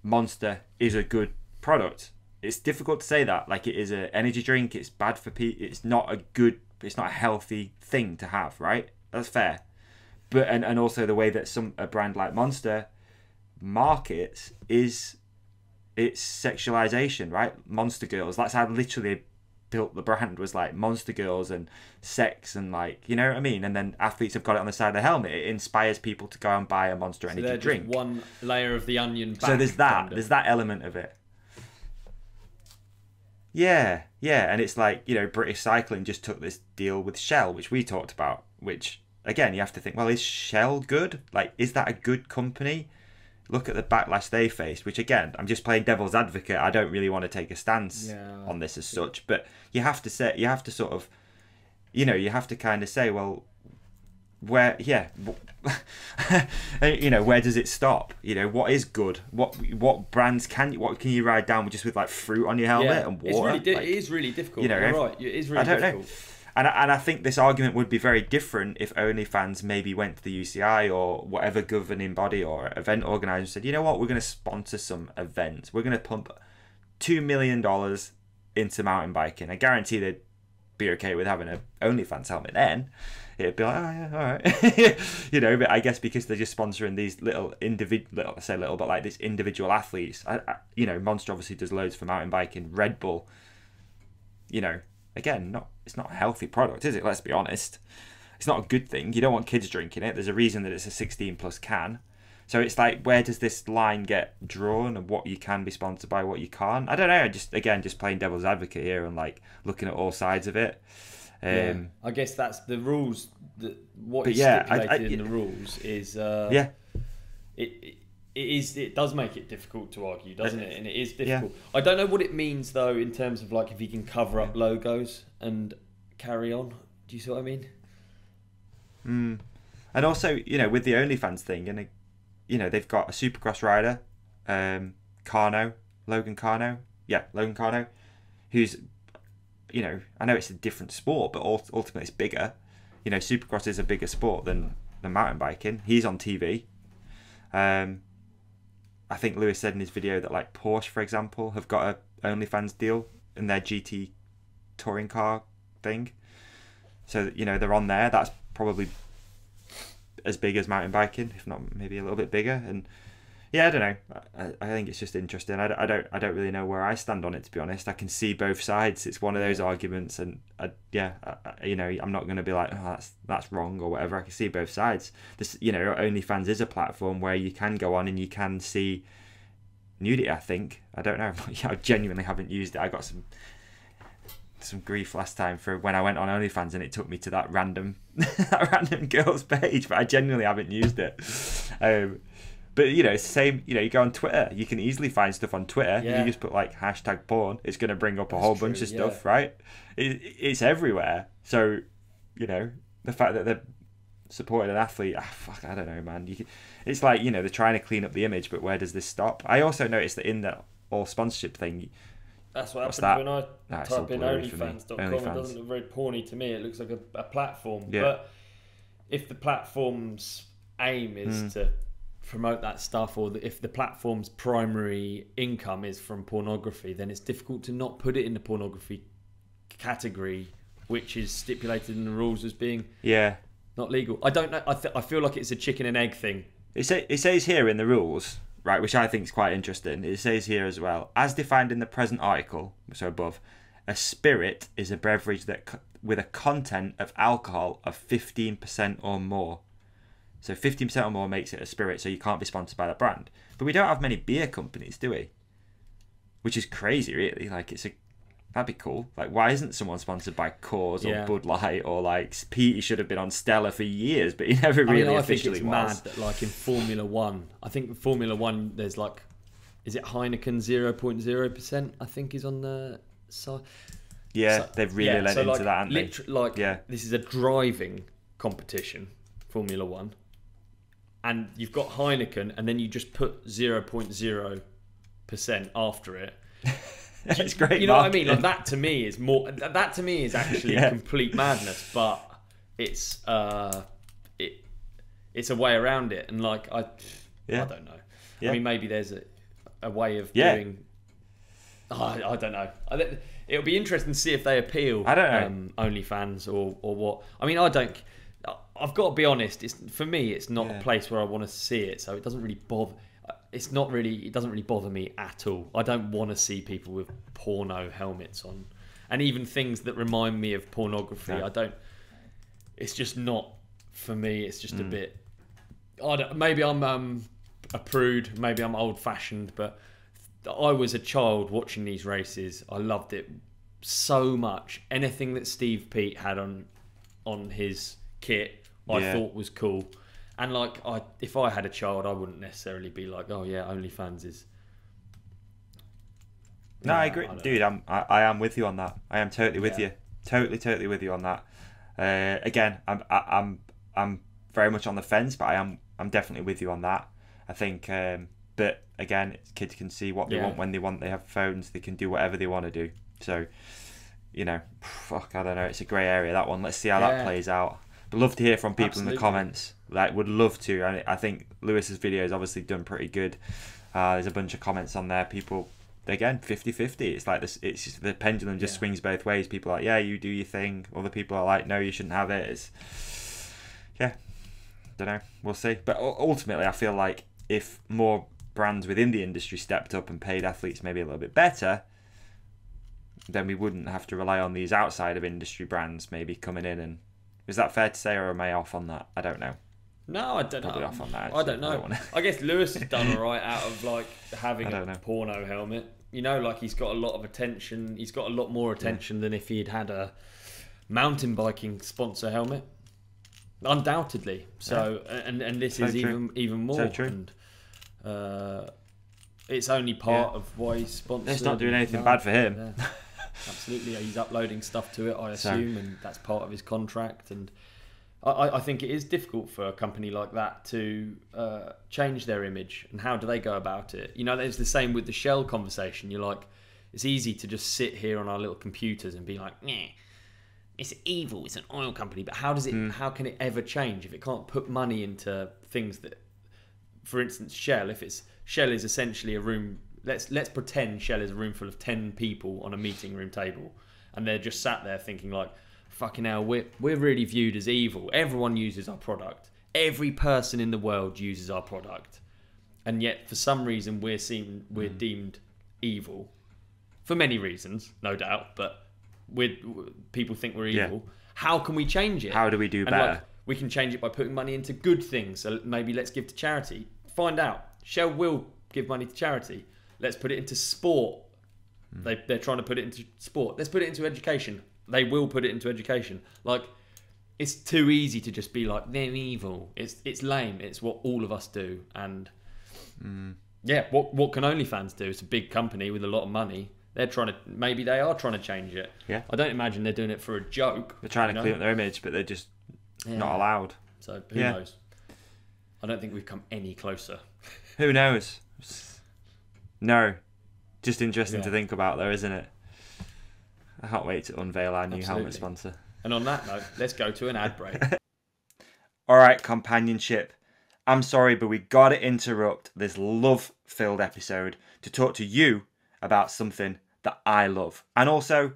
Monster is a good product. It's difficult to say that. Like, it is an energy drink. It's bad for people. It's not a healthy thing to have, right? That's fair. But and also the way that a brand like Monster markets is its sexualization, right? Monster girls. That's how literally built the brand, was like monster girls and sex and you know what I mean. And then athletes have got it on the side of the helmet. It inspires people to go and buy a Monster energy drink. Just one layer of the onion. So there's that. There's that element of it. Yeah, and it's like British Cycling just took this deal with Shell, which we talked about, which again, you have to think, well, is Shell good? Like, is that a good company? Look at the backlash they faced, which again, I'm just playing devil's advocate. I don't really want to take a stance on this as such, but you have to sort of, you know, you have to kind of say, well, where, you know, where does it stop? You know, what is good? What brands can you ride down with just with like fruit on your helmet and water? It is really difficult. You know, you're right. It is really difficult. Know. And I think this argument would be very different if OnlyFans maybe went to the UCI or whatever governing body or event organizer and said, you know what, we're going to sponsor some events. We're going to pump $2 million into mountain biking. I guarantee they'd be okay with having an OnlyFans helmet then. It'd be like, oh yeah, all right. You know, but I guess because they're just sponsoring these little but like this individual athletes. You know, Monster obviously does loads for mountain biking. Red Bull, you know, again, it's not a healthy product, is it? Let's be honest. It's not a good thing. You don't want kids drinking it. There's a reason that it's a 16 plus can. So it's like, where does this line get drawn and what you can be sponsored by, what you can't? I don't know. Just playing devil's advocate here and like looking at all sides of it. I guess that's the rules. What is stipulated in the rules is it does make it difficult to argue, doesn't it? And it is difficult. I don't know what it means though in terms of like if you can cover up logos and carry on. Do you see what I mean? And also, you know, with the OnlyFans thing, and you know, they've got a Supercross rider, Logan Carno, who's, you know, I know it's a different sport, but ultimately it's bigger. You know, Supercross is a bigger sport than mountain biking. He's on TV. I think Lewis said in his video that like Porsche, for example, have got a OnlyFans deal in their GT touring car thing. So, you know, they're on there. That's probably as big as mountain biking, if not maybe a little bit bigger. And yeah, I don't know. I think it's just interesting. I don't really know where I stand on it, to be honest. I can see both sides. It's one of those arguments, and you know, I'm not going to be like, oh, that's wrong or whatever. I can see both sides. This, you know, OnlyFans is a platform where you can go on and you can see nudity. I think. I don't know. I genuinely haven't used it. I got some grief last time for when I went on OnlyFans and it took me to that random girl's page, but I genuinely haven't used it. But, you know, it's the same, you know, you go on Twitter, you can easily find stuff on Twitter. Yeah. You just put, like, hashtag porn, it's going to bring up a whole bunch of stuff, right? It's everywhere. So, you know, the fact that they're supporting an athlete, I don't know, man. It's like, you know, they're trying to clean up the image, but where does this stop? I also noticed that in that all sponsorship thing... That's what happens when I type in OnlyFans.com. It doesn't look very porny to me. It looks like a platform. Yeah. But if the platform's aim is to promote that stuff, or if the platform's primary income is from pornography, then it's difficult to not put it in the pornography category, which is stipulated in the rules as being not legal. I don't know. I feel like it's a chicken and egg thing. It says here in the rules, right, which I think is quite interesting. It says here as well, as defined in the present article, so above, a spirit is a beverage that with a content of alcohol of 15% or more. So 15% or more makes it a spirit, so you can't be sponsored by that brand. But we don't have many beer companies, do we? Which is crazy, really. Like, that'd be cool. Like, why isn't someone sponsored by Coors or Bud Light or, like, Petey should have been on Stella for years, but he never really officially was. I think it's mad that, like, in Formula 1, I think in Formula 1 there's, like, is it Heineken 0.0%, I think is on the side. Yeah, so, they've really lent into that, haven't they? This is a driving competition, Formula 1. And you've got Heineken, and then you just put 0.0% after it. It's great. You know what I mean? Like, that to me is more. That to me is actually complete madness. But it's it's a way around it, and like I don't know. Yeah. I mean, maybe there's a way of doing. I don't know. It'll be interesting to see if they appeal. I don't know. OnlyFans or what. I mean, I don't. I've got to be honest. For me, it's not a place where I want to see it, so it doesn't really bother. It doesn't really bother me at all. I don't want to see people with porno helmets on, and even things that remind me of pornography. I don't. It's just not for me. It's just a bit. Maybe I'm a prude. Maybe I'm old-fashioned, but I was a child watching these races. I loved it so much. Anything that Steve Pete had on his kit I thought was cool. And like, if I had a child, I wouldn't necessarily be like, oh yeah, OnlyFans is. No, I agree, dude. I am with you on that. I am totally with you. Totally with you on that. Again, I'm very much on the fence, but I'm definitely with you on that. I think, but again, kids can see what they want when they want. They have phones. They can do whatever they want to do. So, you know, fuck, I don't know. It's a grey area, that one. Let's see how that plays out. But love to hear from people in the comments. Like, would love to. I think Lewis's video has obviously done pretty good. There's a bunch of comments on there. People, again, 50-50. It's like this. It's just, the pendulum just swings both ways. People are like, yeah, you do your thing. Other people are like, no, you shouldn't have it. It's, don't know. We'll see. But ultimately, I feel like if more brands within the industry stepped up and paid athletes maybe a little bit better, then we wouldn't have to rely on these outside of industry brands maybe coming in. And is that fair to say, or am I off on that? I don't know. No, I don't Probably know. off on that, I don't know. I guess Lewis has done all right out of like having a porno helmet. You know, like he's got a lot of attention. He's got a lot more attention than if he'd had a mountain biking sponsor helmet. Undoubtedly. So, and this is even more. So true. And it's only part of why he's sponsored. It's not doing anything bad for him. Yeah. Absolutely. He's uploading stuff to it, I assume, and that's part of his contract. And I think it is difficult for a company like that to change their image. And how do they go about it? You know, it's the same with the Shell conversation. You're like, it's easy to just sit here on our little computers and be like, nah, it's evil, it's an oil company. But how does it? How can it ever change if it can't put money into things that, for instance, Shell? If it's Shell is essentially a room. Let's pretend Shell is a room full of 10 people on a meeting room table, and they're just sat there thinking like, fucking hell, we're really viewed as evil. Everyone uses our product. Every person in the world uses our product, and yet for some reason we're deemed evil, for many reasons, no doubt. But people think we're evil. How can we change it? How do we do better? Like, we can change it by putting money into good things. So maybe let's give to charity. Find out. Shell will give money to charity. Let's put it into sport. They're trying to put it into sport. Let's put it into education. They will put it into education. Like, it's too easy to just be like, they're evil. It's lame. It's what all of us do. And what can OnlyFans do? It's a big company with a lot of money. They are trying to change it. Yeah. I don't imagine they're doing it for a joke. They're trying to clean up their image, but they're just not allowed. So who knows? I don't think we've come any closer. Who knows? No. Just interesting to think about though, isn't it? I can't wait to unveil our new helmet sponsor. And on that note, let's go to an ad break. Alright, companionship. I'm sorry, but we gotta interrupt this love-filled episode to talk to you about something that I love. And also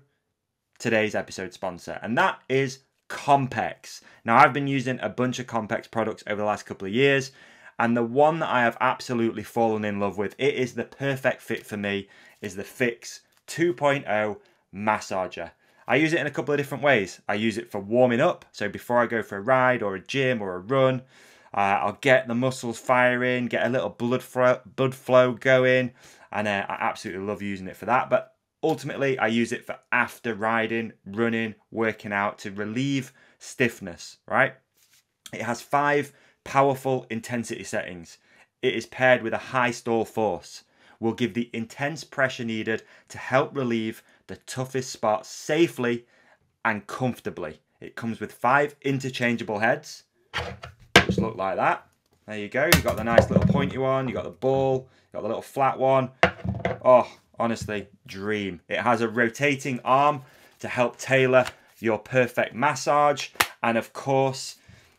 today's episode sponsor. And that is Compex. Now, I've been using a bunch of Compex products over the last couple of years. And the one that I have absolutely fallen in love with, it is the perfect fit for me, is the Fix 2.0 massager. I use it in a couple of different ways. I use it for warming up. So before I go for a ride or a gym or a run, I'll get the muscles firing, get a little blood flow going. And I absolutely love using it for that. But ultimately, I use it for after riding, running, working out to relieve stiffness, right? It has 5 powerful intensity settings. It is paired with a high stall force. Will give the intense pressure needed to help relieve the toughest spots safely and comfortably. It comes with 5 interchangeable heads, which look like that. There you go. You've got the nice little pointy one. You've got the ball. You've got the little flat one. Oh, honestly, dream. It has a rotating arm to help tailor your perfect massage. And of course,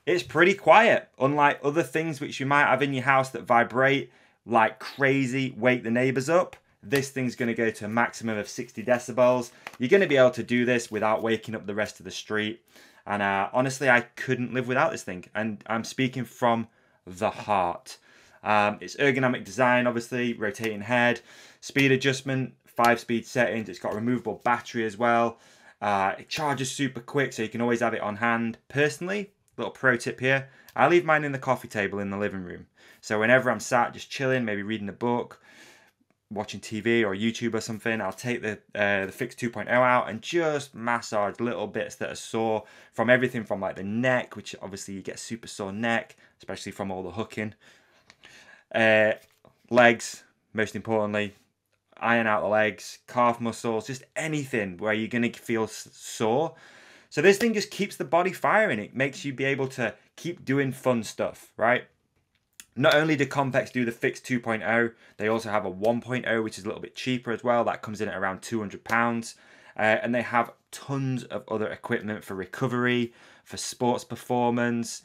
it's pretty quiet. Unlike other things which you might have in your house that vibrate like crazy, wake the neighbors up, this thing's going to go to a maximum of 60 decibels. You're going to be able to do this without waking up the rest of the street. And honestly, I couldn't live without this thing. And I'm speaking from the heart. It's ergonomic design, obviously, rotating head, speed adjustment, 5-speed settings. It's got a removable battery as well. It charges super quick, so you can always have it on hand. Personally, little pro tip here, I leave mine in the coffee table in the living room. So whenever I'm sat just chilling, maybe reading a book, watching TV or YouTube or something, I'll take the Fix 2.0 out and just massage little bits that are sore, from everything from like the neck, which obviously you get super sore neck, especially from all the hooking. Legs, most importantly, iron out the legs, calf muscles, just anything where you're going to feel sore. So this thing just keeps the body firing. It makes you be able to keep doing fun stuff, right? Not only do Compex do the Fix 2.0, they also have a 1.0, which is a little bit cheaper as well. That comes in at around £200. And they have tons of other equipment for recovery, for sports performance.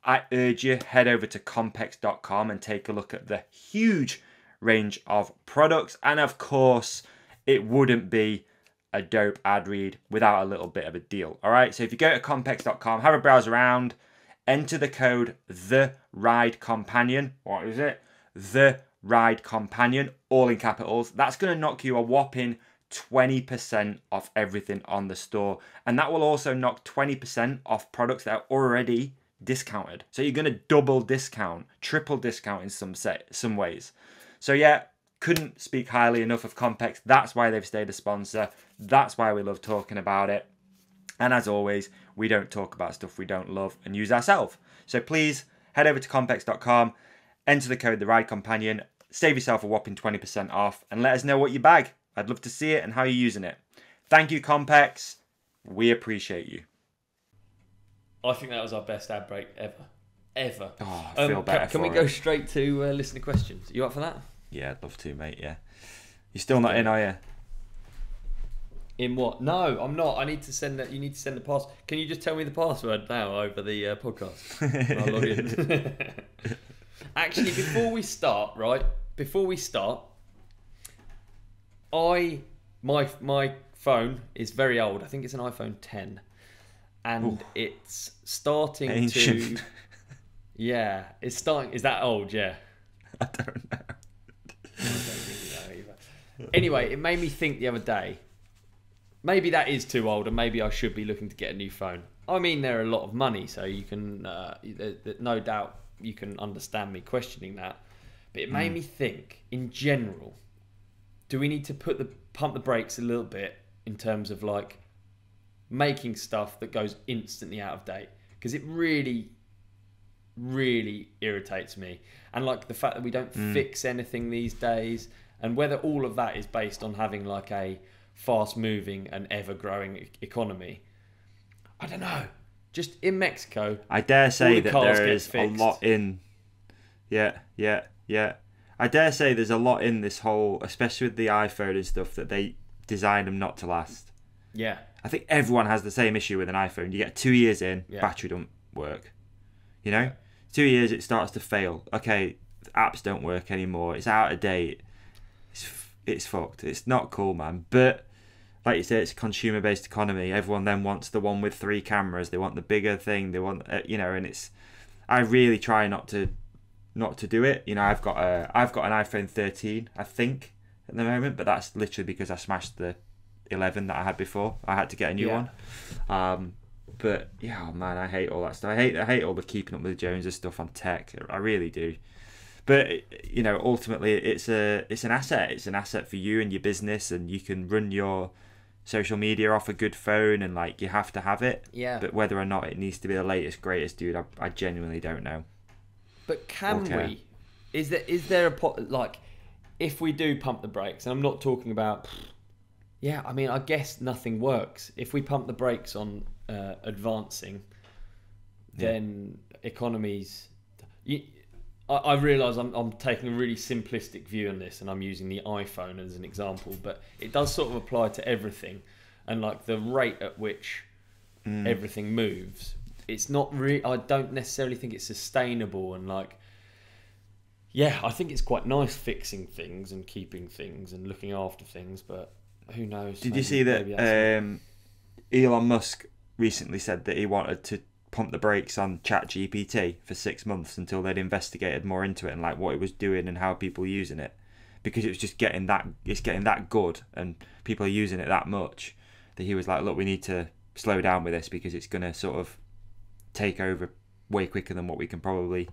I urge you, head over to compex.com and take a look at the huge range of products. And of course, it wouldn't be a dope ad read without a little bit of a deal. All right, so if you go to compex.com, have a browse around, enter the code THERIDECOMPANION. What is it? The Ride Companion, all in capitals. That's going to knock you a whopping 20% off everything on the store. And that will also knock 20% off products that are already discounted. So you're going to double discount, triple discount in some ways. So yeah, couldn't speak highly enough of Compex. That's why they've stayed a sponsor. That's why we love talking about it. And as always, we don't talk about stuff we don't love and use ourselves. So please head over to compex.com, enter the code THERIDECOMPANION, save yourself a whopping 20% off, and let us know what you bag. I'd love to see it and how you're using it. Thank you, Compex. We appreciate you. I think that was our best ad break ever. Oh, I feel better. Can we go straight to listener questions? You up for that? Yeah, I'd love to, mate. Yeah. You're still not in, are you? In what? No, I'm not. I need to send that. You need to send the pass. Can you just tell me the password now over the podcast? I'll log in. Actually, before we start, my phone is very old. I think it's an iPhone 10, and it's starting ancient. to. Yeah, it's starting. Is that old? Yeah. I don't know. I don't really know either. Anyway, it made me think the other day. Maybe that is too old, and maybe I should be looking to get a new phone. I mean, they're a lot of money, so you can, no doubt, you can understand me questioning that. But it made me think, in general, do we need to pump the brakes a little bit in terms of like making stuff that goes instantly out of date? Because it really, really irritates me, and like the fact that we don't fix anything these days, and whether all of that is based on having like a fast-moving and ever-growing economy. I don't know. Just in Mexico, I dare say that there is a lot in. Yeah. I dare say there's a lot in this whole, especially with the iPhone and stuff, that they designed them not to last. Yeah. I think everyone has the same issue with an iPhone. You get 2 years in, battery don't work. You know? 2 years, it starts to fail. Okay, apps don't work anymore. It's out of date. It's fucked. It's not cool, man. But like you said, it's a consumer-based economy. Everyone then wants the one with 3 cameras. They want the bigger thing. They want, and it's. I really try not to do it. You know, I've got an iPhone 13, I think, at the moment, but that's literally because I smashed the 11 that I had before. I had to get a new one. But yeah, oh man, I hate all that stuff. I hate all the keeping up with the Joneses stuff on tech. I really do. But ultimately, it's an asset. It's an asset for you and your business, and you can run your social media off a good phone, and like you have to have it. Yeah. But whether or not it needs to be the latest, greatest, dude, I genuinely don't know. But can we? Is there like, if we do pump the brakes, and I'm not talking about. Yeah, I mean, I guess nothing works if we pump the brakes on advancing. Then economies. I realise I'm taking a really simplistic view on this, and I'm using the iPhone as an example, but it does sort of apply to everything, and like the rate at which everything moves. It's not really. I don't necessarily think it's sustainable, and like, yeah, I think it's quite nice fixing things and keeping things and looking after things, but who knows? Did you see that Elon Musk recently said that he wanted to pump the brakes on ChatGPT for 6 months until they'd investigated more into it and like what it was doing and how people were using it, because it was just getting that good and people are using it that much that he was like, look, we need to slow down with this because it's going to sort of take over way quicker than what we can probably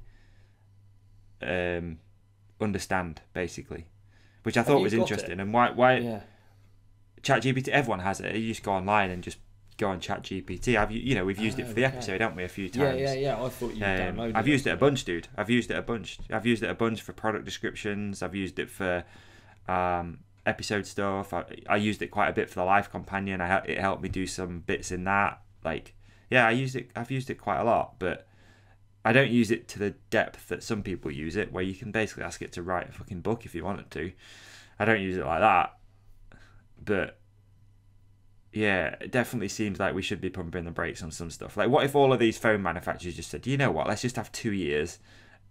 understand, basically. which I thought was got interesting. it? And why Yeah. ChatGPT? Everyone has it. You just go online and just go on ChatGPT. We've used it for the episode, haven't we? A few times. Yeah. I thought you downloaded it. I've used it a bunch, dude. I've used it a bunch for product descriptions. I've used it for episode stuff. I used it quite a bit for the life companion. It helped me do some bits in that. Like, yeah, I've used it quite a lot, but I don't use it to the depth that some people use it, where you can basically ask it to write a fucking book if you wanted to. I don't use it like that, but yeah, it definitely seems like we should be pumping the brakes on some stuff. Like, what if all of these phone manufacturers just said, you know what, let's just have 2 years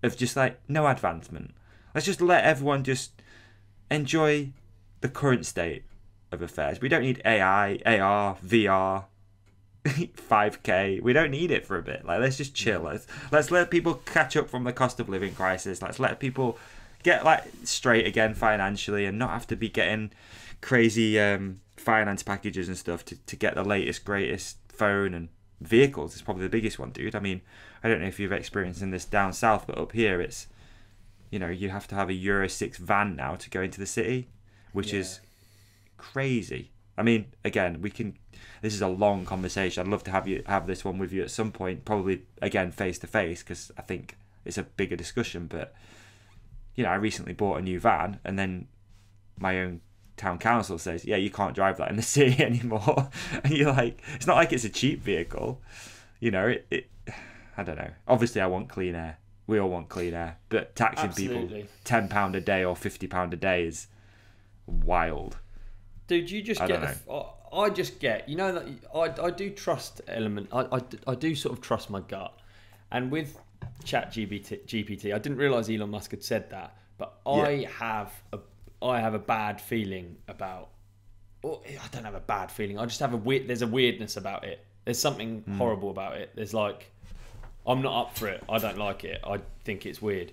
of just like no advancement. Let's just let everyone just enjoy the current state of affairs. We don't need AI, AR, VR, 5K. We don't need it for a bit. Like, let's just chill. Let's let people catch up from the cost of living crisis. Let's let people get like straight again financially and not have to be getting crazy finance packages and stuff to get the latest, greatest phone. And vehicles is probably the biggest one, dude. I mean, I don't know if you've experienced in this down south, but up here it's, you have to have a Euro 6 van now to go into the city, which is crazy. I mean, again, this is a long conversation. I'd love to have this one with you at some point, probably again face to face, because I think it's a bigger discussion. But I recently bought a new van, and then my own town council says, yeah, you can't drive that in the city anymore. And you're like, it's not like it's a cheap vehicle. I don't know. Obviously I want clean air. We all want clean air, but taxing people £10 a day or £50 a day is wild. Dude, you just I just get, that I do trust element. I do sort of trust my gut. And with ChatGPT, I didn't realise Elon Musk had said that, but I have a bad feeling about. Well, I don't have a bad feeling. I just have there's a weirdness about it. There's something horrible about it. There's like, I'm not up for it. I don't like it. I think it's weird.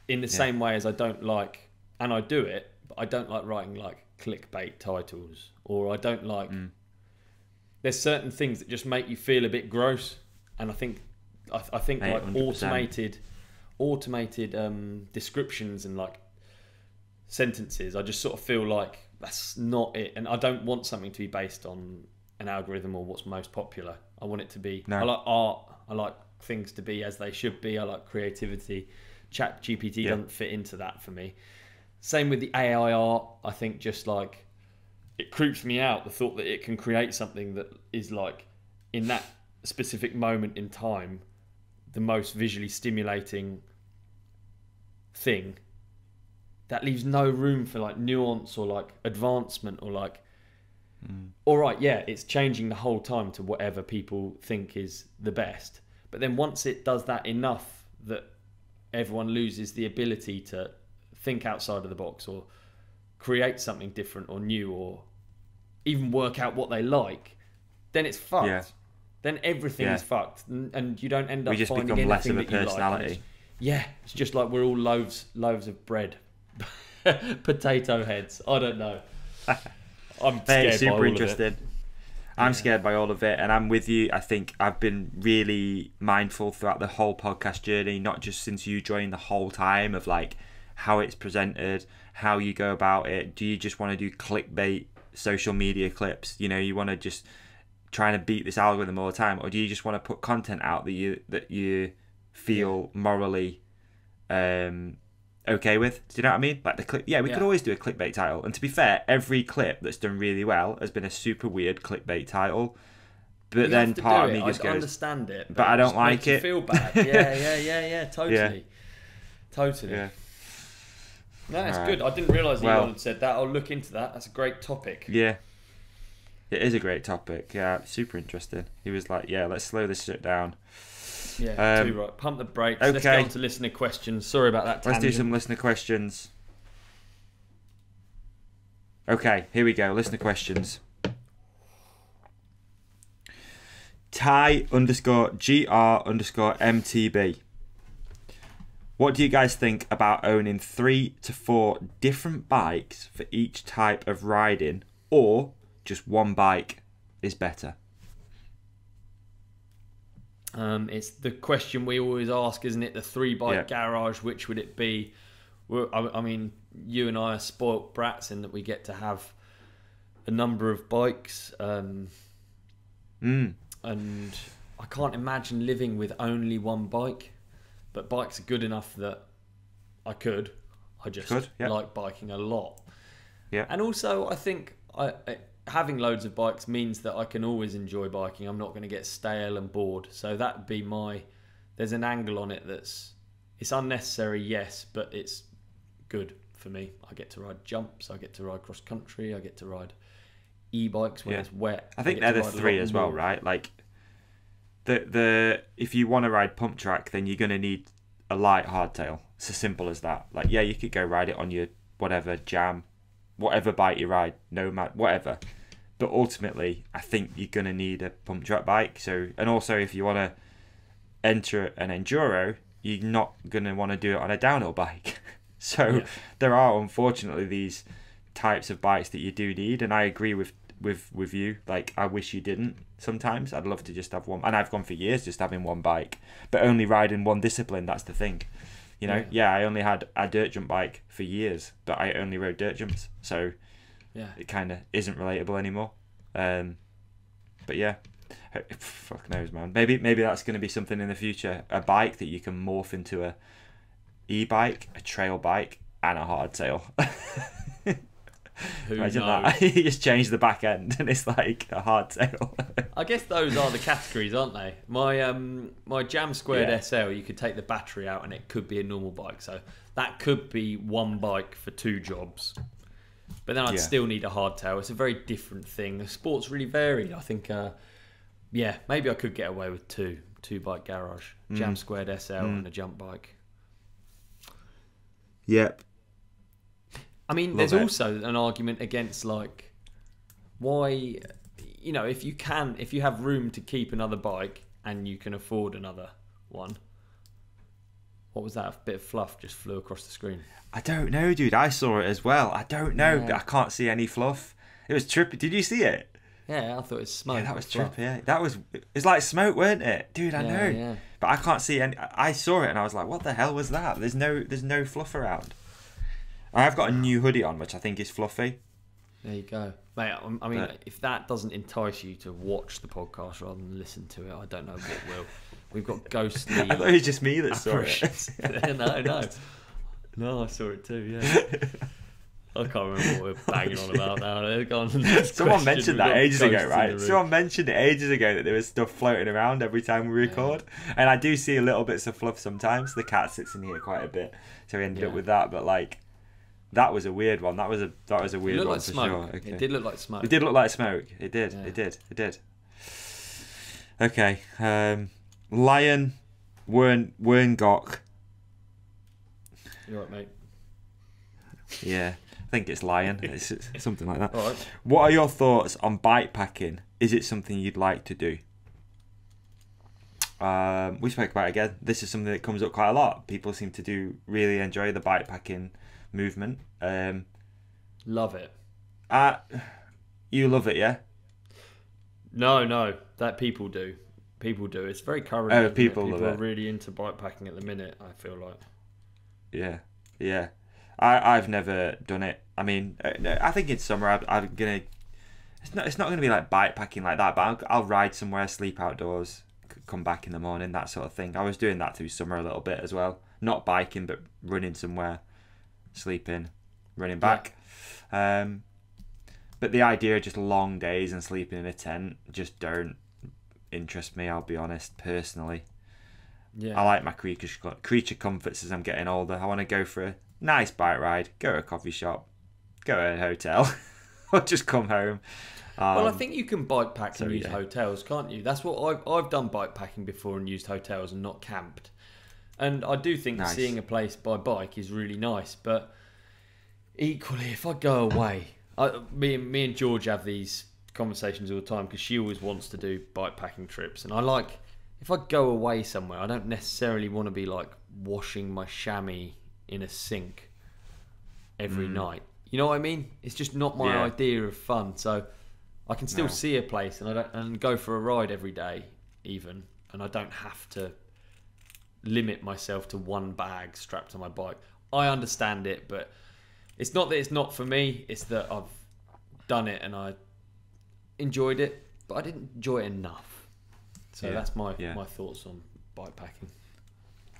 In the same way as I don't like, and I do it, but I don't like writing like clickbait titles, or I don't like. There's certain things that just make you feel a bit gross, and I think like 100%. automated descriptions and like sentences, I just sort of feel like that's not it, and I don't want something to be based on an algorithm or what's most popular. I want it to be. I like art. I like things to be as they should be. I like creativity. ChatGPT doesn't fit into that for me. Same with the AI art. I think just like it creeps me out, the thought that it can create something that is like in that specific moment in time the most visually stimulating thing that leaves no room for like nuance or like advancement or like all right, yeah, it's changing the whole time to whatever people think is the best, but then once it does that enough that everyone loses the ability to think outside of the box or create something different or new or even work out what they like, then it's fucked. Then everything is fucked, and you don't end up. We just finding become less of a anything that you personality. Like. It's just like we're all loaves of bread, potato heads. I don't know. I'm scared. Super by all interesting. Of it. I'm scared by all of it, and I'm with you. I think I've been really mindful throughout the whole podcast journey, not just since you joined, the whole time, of like how it's presented, how you go about it. Do you just want to do clickbait social media clips? You want to just trying to beat this algorithm all the time, or do you just want to put content out that you feel morally okay with? Do you know what I mean? Like the clip. We could always do a clickbait title, and to be fair, every clip that's done really well has been a super weird clickbait title. But then part of me just goes, I understand it, but I don't like it. Feel bad. Yeah. Totally. Yeah. No, it's good. I didn't realise Elon had said that. I'll look into that. That's a great topic. Yeah. It is a great topic. Yeah, super interesting. He was like, yeah, let's slow this shit down. Yeah, too right. Pump the brakes. Okay. Let's get on to listener questions. Sorry about that tangent. Let's do some listener questions. Okay, here we go. Listener questions. Ty_GR_MTB. What do you guys think about owning 3 to 4 different bikes for each type of riding, or just one bike is better? It's the question we always ask, isn't it? The 3-bike garage, which would it be? I mean, you and I are spoilt brats in that we get to have a number of bikes, and I can't imagine living with only one bike. But bikes are good enough that I could. I just like biking a lot. Yeah. And also, I think having loads of bikes means that I can always enjoy biking. I'm not going to get stale and bored. So that'd be there's an angle on it it's unnecessary, yes, but it's good for me. I get to ride jumps. I get to ride cross country. I get to ride e-bikes when it's wet. I think they're the three as well, right? Like, if you want to ride pump track, then you're going to need a light hardtail. It's as simple as that. Like, yeah, you could go ride it on your whatever jam, whatever bike you ride, Nomad, whatever. But ultimately, I think you're going to need a pump track bike. So, and also if you want to enter an enduro, you're not going to want to do it on a downhill bike. So there are unfortunately these types of bikes that you do need, and I agree with you. Like, I wish you didn't. Sometimes I'd love to just have one, and I've gone for years just having one bike, but only riding one discipline. That's the thing, you know. I only had a dirt jump bike for years, but I only rode dirt jumps, so it kind of isn't relatable anymore. But yeah, fuck knows, man. Maybe that's going to be something in the future, a bike that you can morph into a e-bike, a trail bike, and a hardtail. Imagine that. You just change the back end and it's like a hardtail. I guess those are the categories, aren't they? My Jam Squared SL, you could take the battery out and it could be a normal bike. So that could be one bike for two jobs. But then I'd still need a hardtail. It's a very different thing. The sport's really varied. I think, maybe I could get away with two bike garage. Jam Squared SL and a jump bike. Yep. I mean, there's also an argument against, like, why, you know, if you have room to keep another bike and you can afford another one. What was that? A bit of fluff just flew across the screen. I don't know, dude. I saw it as well. I don't know, but I can't see any fluff. It was trippy. Did you see it? Yeah, I thought it was smoke. Yeah, that was trippy. Yeah. It's like smoke, weren't it? Dude, I know. Yeah. But I can't see any. I saw it and I was like, what the hell was that? There's no fluff around. I've got a new hoodie on, which I think is fluffy. There you go. Mate, I mean, if that doesn't entice you to watch the podcast rather than listen to it, I don't know what will. We've got ghostly... I thought it was just me that saw it. No. No, I saw it too, yeah. I can't remember what we're banging on about now. Someone mentioned that ages ago, right? Someone mentioned it ages ago that there was stuff floating around every time we record. Yeah. And I do see a little bits of fluff sometimes. The cat sits in here quite a bit. So we ended up with that, but like... That was a weird one. That was a weird one for sure. Okay. It did look like smoke. It did look like smoke. It did. Yeah. It did. Okay. Lion Werngok. You're right, mate. Yeah, I think it's Lion. It's something like that. All right. What are your thoughts on bike packing? Is it something you'd like to do? We spoke about it again. This is something that comes up quite a lot. People seem to really enjoy the bike packing movement. Love it. You love it, yeah? No, that people do. It's very current. People love it. Are really into bike packing at the minute, I feel like. Yeah. I've never done it. I mean, I think in summer I'm gonna. It's not gonna be like bike packing like that, but I'll ride somewhere, sleep outdoors, come back in the morning, that sort of thing. I was doing that through summer a little bit as well. Not biking, but running somewhere, sleeping, running back. Yeah. But the idea of just long days and sleeping in a tent just don't interest me, I'll be honest, personally. Yeah. I like my creature comforts as I'm getting older. I want to go for a nice bike ride, go to a coffee shop, go to a hotel, or just come home. Well, I think you can bike pack and use hotels, can't you? That's what I've done bike packing before and used hotels and not camped. And I do think seeing a place by bike is really nice. But equally, if I go away, me and George have these conversations all the time because she always wants to do bike packing trips. And if I go away somewhere, I don't necessarily want to be like washing my chamois in a sink every night. You know what I mean? It's just not my idea of fun. So I can still see a place and go for a ride every day even, and I don't have to limit myself to one bag strapped to my bike. I understand it, but it's not that it's not for me. It's that I've done it and I enjoyed it, but I didn't enjoy it enough. So that's my thoughts on bike packing.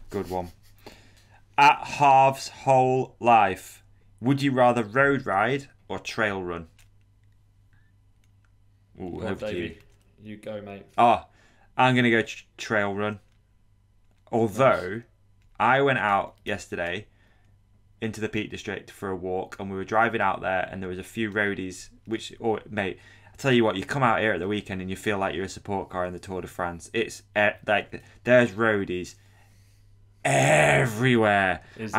Good one. At halves whole life, would you rather road ride or trail run? Ooh, Go on, Davi. You go, mate. Oh, I'm going to go trail run. Although, I went out yesterday into the Peak District for a walk, and we were driving out there, and there was a few roadies, mate, I tell you what, you come out here at the weekend and you feel like you're a support car in the Tour de France. It's like, there's roadies everywhere. It's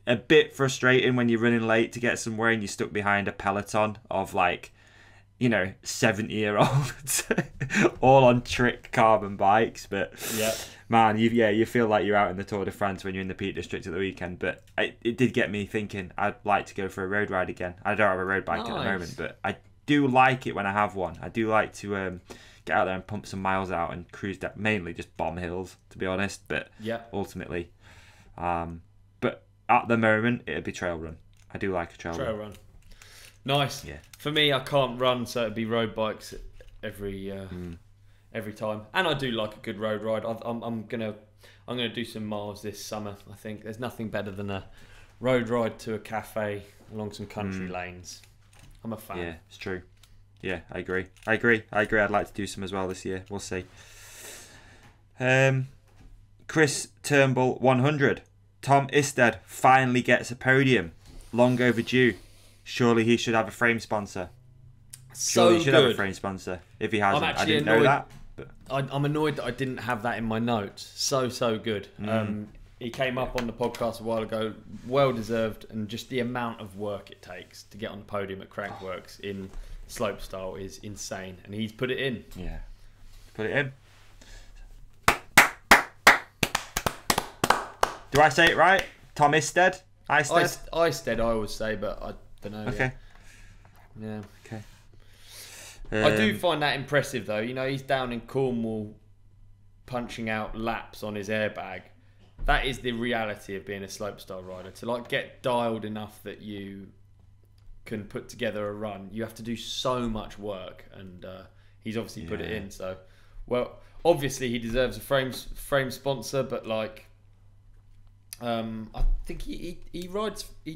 a bit frustrating when you're running late to get somewhere and you're stuck behind a peloton of 70-year-olds all on trick carbon bikes. But man, you feel like you're out in the Tour de France when you're in the Peak District at the weekend. But it did get me thinking I'd like to go for a road ride again. I don't have a road bike at the moment, but I do like it when I have one. I do like to get out there and pump some miles out and cruise down, mainly just bomb hills, to be honest. But ultimately, but at the moment, it'd be trail run. I do like a trail run. Nice. Yeah. For me, I can't run, so it'd be road bikes every time. And I do like a good road ride. I'm gonna do some miles this summer. I think there's nothing better than a road ride to a cafe along some country lanes. I'm a fan. Yeah, it's true. Yeah, I agree. I'd like to do some as well this year. We'll see. Chris Turnbull 100. Tom Isted finally gets a podium. Long overdue. Surely he should have a frame sponsor. Surely he should have a frame sponsor if he hasn't. I didn't know that. But I'm annoyed that I didn't have that in my notes. So good. He came up on the podcast a while ago. Well deserved, and just the amount of work it takes to get on the podium at Crankworks in slopestyle is insane, and he's put it in. Yeah, put it in. Do I say it right? Tom Isted? Isted, I always say, but I don't know. Okay. Yeah. Okay. I do find that impressive, though. You know, he's down in Cornwall punching out laps on his airbag. That is the reality of being a slopestyle rider. To get dialed enough that you can put together a run, you have to do so much work, and he's obviously put it in. So, well, obviously he deserves a frame sponsor, but I think he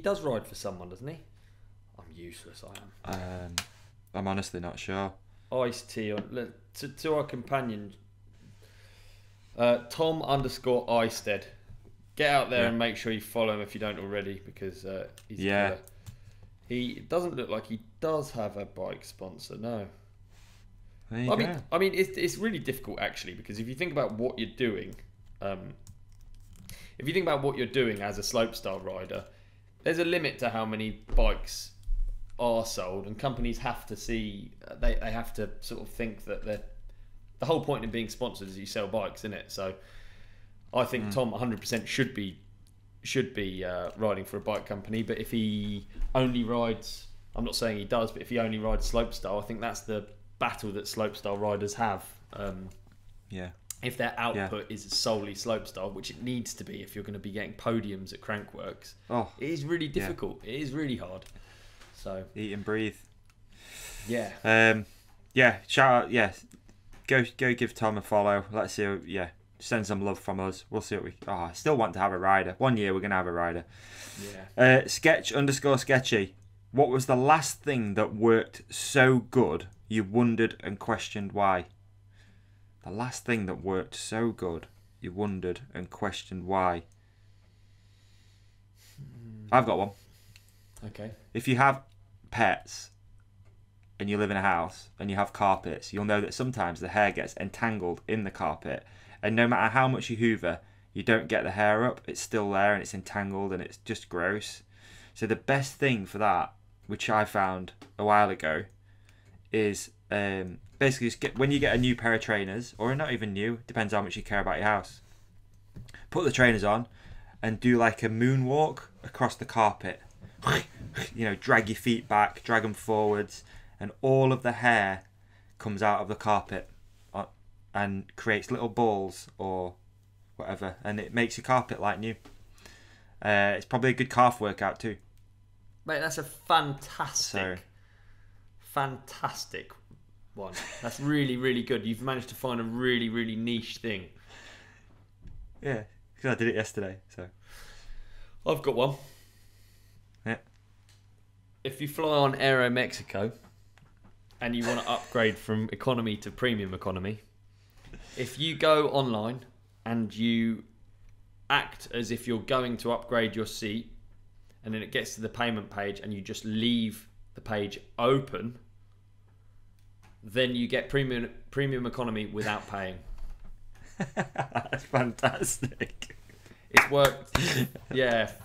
does ride for someone, doesn't he? I'm useless. I am. I'm honestly not sure. Iced tea on to our companion. Tom_Isted. Get out there and make sure you follow him if you don't already, because he doesn't look like he does have a bike sponsor. No. I mean, it's really difficult actually, because if you think about what you're doing, as a slopestyle rider, there's a limit to how many bikes are sold, and companies have to see. They have to sort of think that the whole point of being sponsored is you sell bikes, isn't it? So I think Tom 100% should be riding for a bike company. But if he only rides, I'm not saying he does, but if he only rides slopestyle, I think that's the battle that slopestyle riders have. If their output is solely slopestyle, which it needs to be if you're going to be getting podiums at Crankworks, it is really difficult. It is really hard. So eat and breathe. Yeah. Shout out. Go give Tom a follow. Let's see. Send some love from us. We'll see what we. I still want to have a rider. One year we're gonna have a rider. Yeah. Sketch_sketchy. What was the last thing that worked so good you wondered and questioned why? The last thing that worked so good you wondered and questioned why. I've got one. Okay. If you have pets and you live in a house and you have carpets, you'll know that sometimes the hair gets entangled in the carpet, and no matter how much you hoover, you don't get the hair up. It's still there and it's entangled and it's just gross. So the best thing for that, which I found a while ago, is basically just when you get a new pair of trainers, or not even new, depends how much you care about your house, put the trainers on and do like a moonwalk across the carpet. Drag your feet back, drag them forwards, and all of the hair comes out of the carpet and creates little balls or whatever, and it makes your carpet like new. It's probably a good calf workout too. Mate, that's a fantastic one. That's really, really good. You've managed to find a really, really niche thing. Yeah, because I did it yesterday. So I've got one. Yeah. If you fly on Aero Mexico and you want to upgrade from economy to premium economy, if you go online and you act as if you're going to upgrade your seat, and then it gets to the payment page and you just leave the page open, then you get premium economy without paying. That's fantastic. It's worked,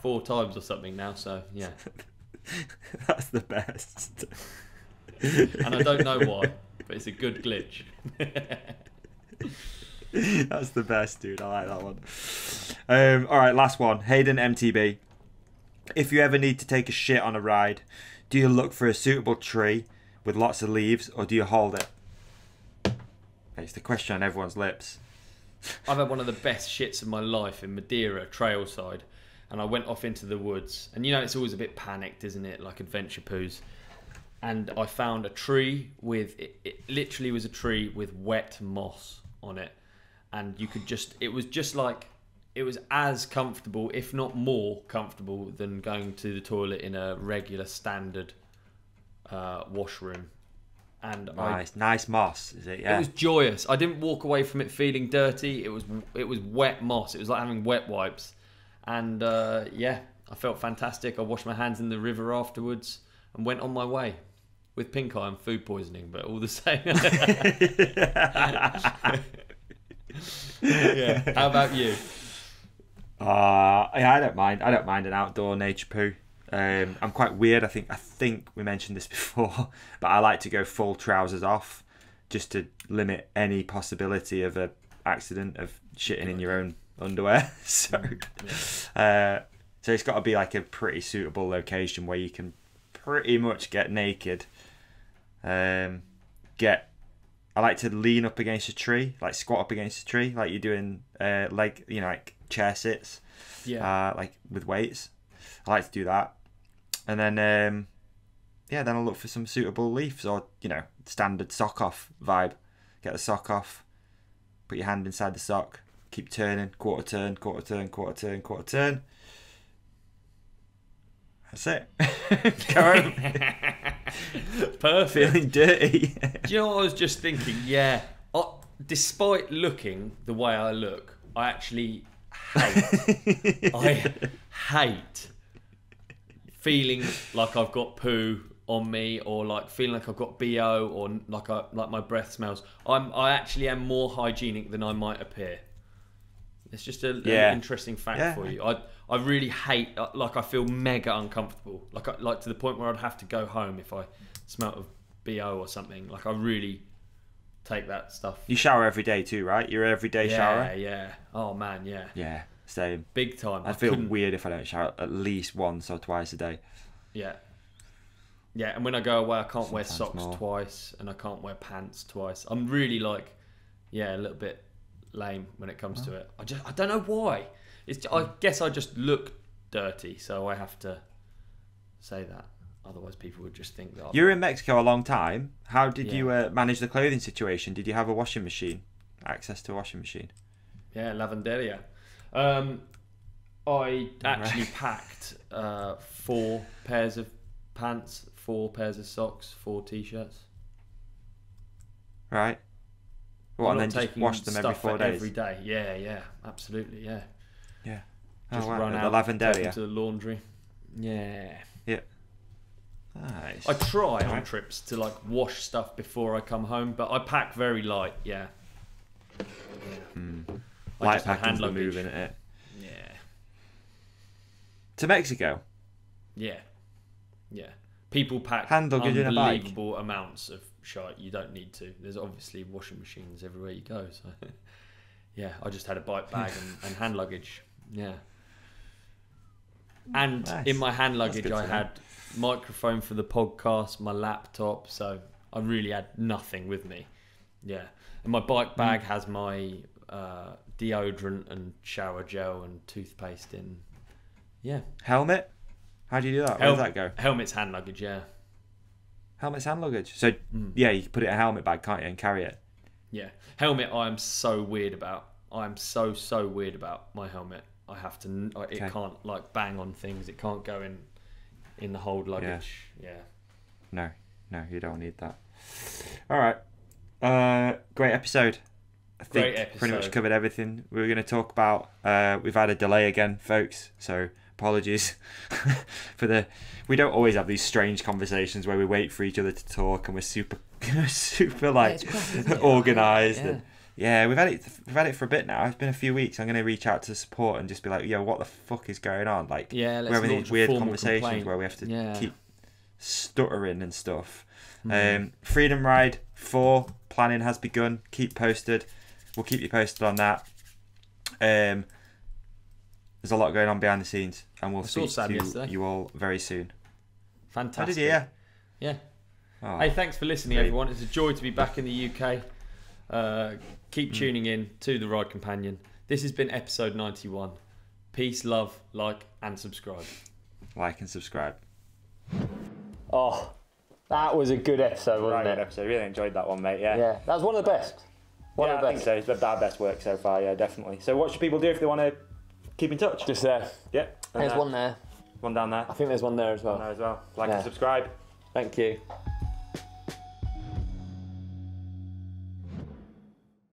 4 times or something now, so yeah. That's the best. And I don't know why, but it's a good glitch. That's the best, dude. I like that one. All right, last one. Hayden MTB. If you ever need to take a shit on a ride, do you look for a suitable tree with lots of leaves, or do you hold it? It's the question on everyone's lips. I've had one of the best shits of my life in Madeira, trailside, and I went off into the woods. And you know, it's always a bit panicked, isn't it? Like adventure poos. And I found a tree with, it literally was a tree with wet moss on it. And you could just, it was just like, it was as comfortable, if not more comfortable, than going to the toilet in a regular standard washroom. And nice moss, is it? Yeah. It was joyous. I didn't walk away from it feeling dirty. It was wet moss. It was like having wet wipes. And I felt fantastic. I washed my hands in the river afterwards and went on my way with pink eye and food poisoning, but all the same. Yeah. How about you? I don't mind. I don't mind an outdoor nature poo. I'm quite weird. I think we mentioned this before, but I like to go full trousers off, just to limit any possibility of a accident of shitting in your own underwear. So it's got to be like a pretty suitable location where you can pretty much get naked. I like to lean up against a tree, like squat up against a tree, like you're doing like chair sits, like with weights. I like to do that, and then then I'll look for some suitable leaves or standard sock off vibe. Get the sock off, put your hand inside the sock, keep turning, quarter turn, quarter turn, quarter turn, quarter turn. That's it. Go home. Perfect. Feeling dirty. Do you know what I was just thinking? Yeah. Despite looking the way I look, I actually hate feeling like I've got poo on me, or like feeling like I've got BO, or like my breath smells. I actually am more hygienic than I might appear. It's just an interesting fact for you. I really hate, like I feel mega uncomfortable, like to the point where I'd have to go home if I smelt of BO or something. Like I really take that stuff. You shower every day too, right? You're an everyday shower? Yeah. Oh man, yeah. Yeah, same. Big time. I feel weird if I don't shower at least once or twice a day. Yeah. Yeah, and when I go away, I can't wear Sometimes socks more. twice, and I can't wear pants twice. I'm really a little bit lame when it comes to it. I don't know why. I guess I just look dirty, so I have to say that. Otherwise, people would just think that. You were in Mexico a long time. How did you manage the clothing situation? Did you have a washing machine? Access to a washing machine? Yeah, lavanderia. I actually packed 4 pairs of pants, 4 pairs of socks, 4 t-shirts. Right. Well, and then just wash them every 4 days? Every day. Yeah, absolutely, yeah. Yeah. Just run out, the lavanderia. take them to the laundry. Yeah. Yeah. Nice. I try on trips to wash stuff before I come home, but I pack very light. Yeah. Light packing's the move, isn't it? Yeah. To Mexico? Yeah. People pack hand luggage in a bike. Unbelievable amounts of shite. You don't need to. There's obviously washing machines everywhere you go. So, yeah, I just had a bike bag and hand luggage. Yeah. And nice. in my hand luggage, I had microphone for the podcast, my laptop. So I really had nothing with me. Yeah. And my bike bag has my deodorant and shower gel and toothpaste in. Yeah. Helmet? How do you do that? Where does that go? Helmet's hand luggage, yeah. Helmet's hand luggage. So, yeah, you can put it in a helmet bag, can't you, and carry it? Yeah. Helmet, I am so weird about. I'm so weird about my helmet. I have to. It can't like bang on things. It can't go in the hold luggage. Yeah. No, you don't need that. All right. Great episode. I think pretty much covered everything we were going to talk about. We've had a delay again, folks. So apologies for we don't always have these strange conversations where we wait for each other to talk and we're super like organised. Yeah, we've had it for a bit now. It's been a few weeks. I'm going to reach out to support and just be like, yo, what the fuck is going on? Like, let's we're having these weird conversations complaint. where we have to keep stuttering and stuff. Freedom Ride 4 planning has begun. Keep posted. We'll keep you posted on that. There's a lot going on behind the scenes, and we'll speak to you all very soon. Fantastic. How did you hear? Yeah. Oh, hey, thanks for listening, everyone. It's a joy to be back in the UK. Keep tuning in to The Ride Companion. This has been episode 91. Peace, love, like, and subscribe. Like and subscribe. Oh, that was a good episode, wasn't it? Good episode. Really enjoyed that one, mate. Yeah. Yeah, that was one of the best. One of the best. I think so. It's our best work so far. Yeah, definitely. So, what should people do if they want to keep in touch? Just there. Yeah. There's one there. One down there. I think there's one there as well. One there as well. Like and subscribe. Thank you.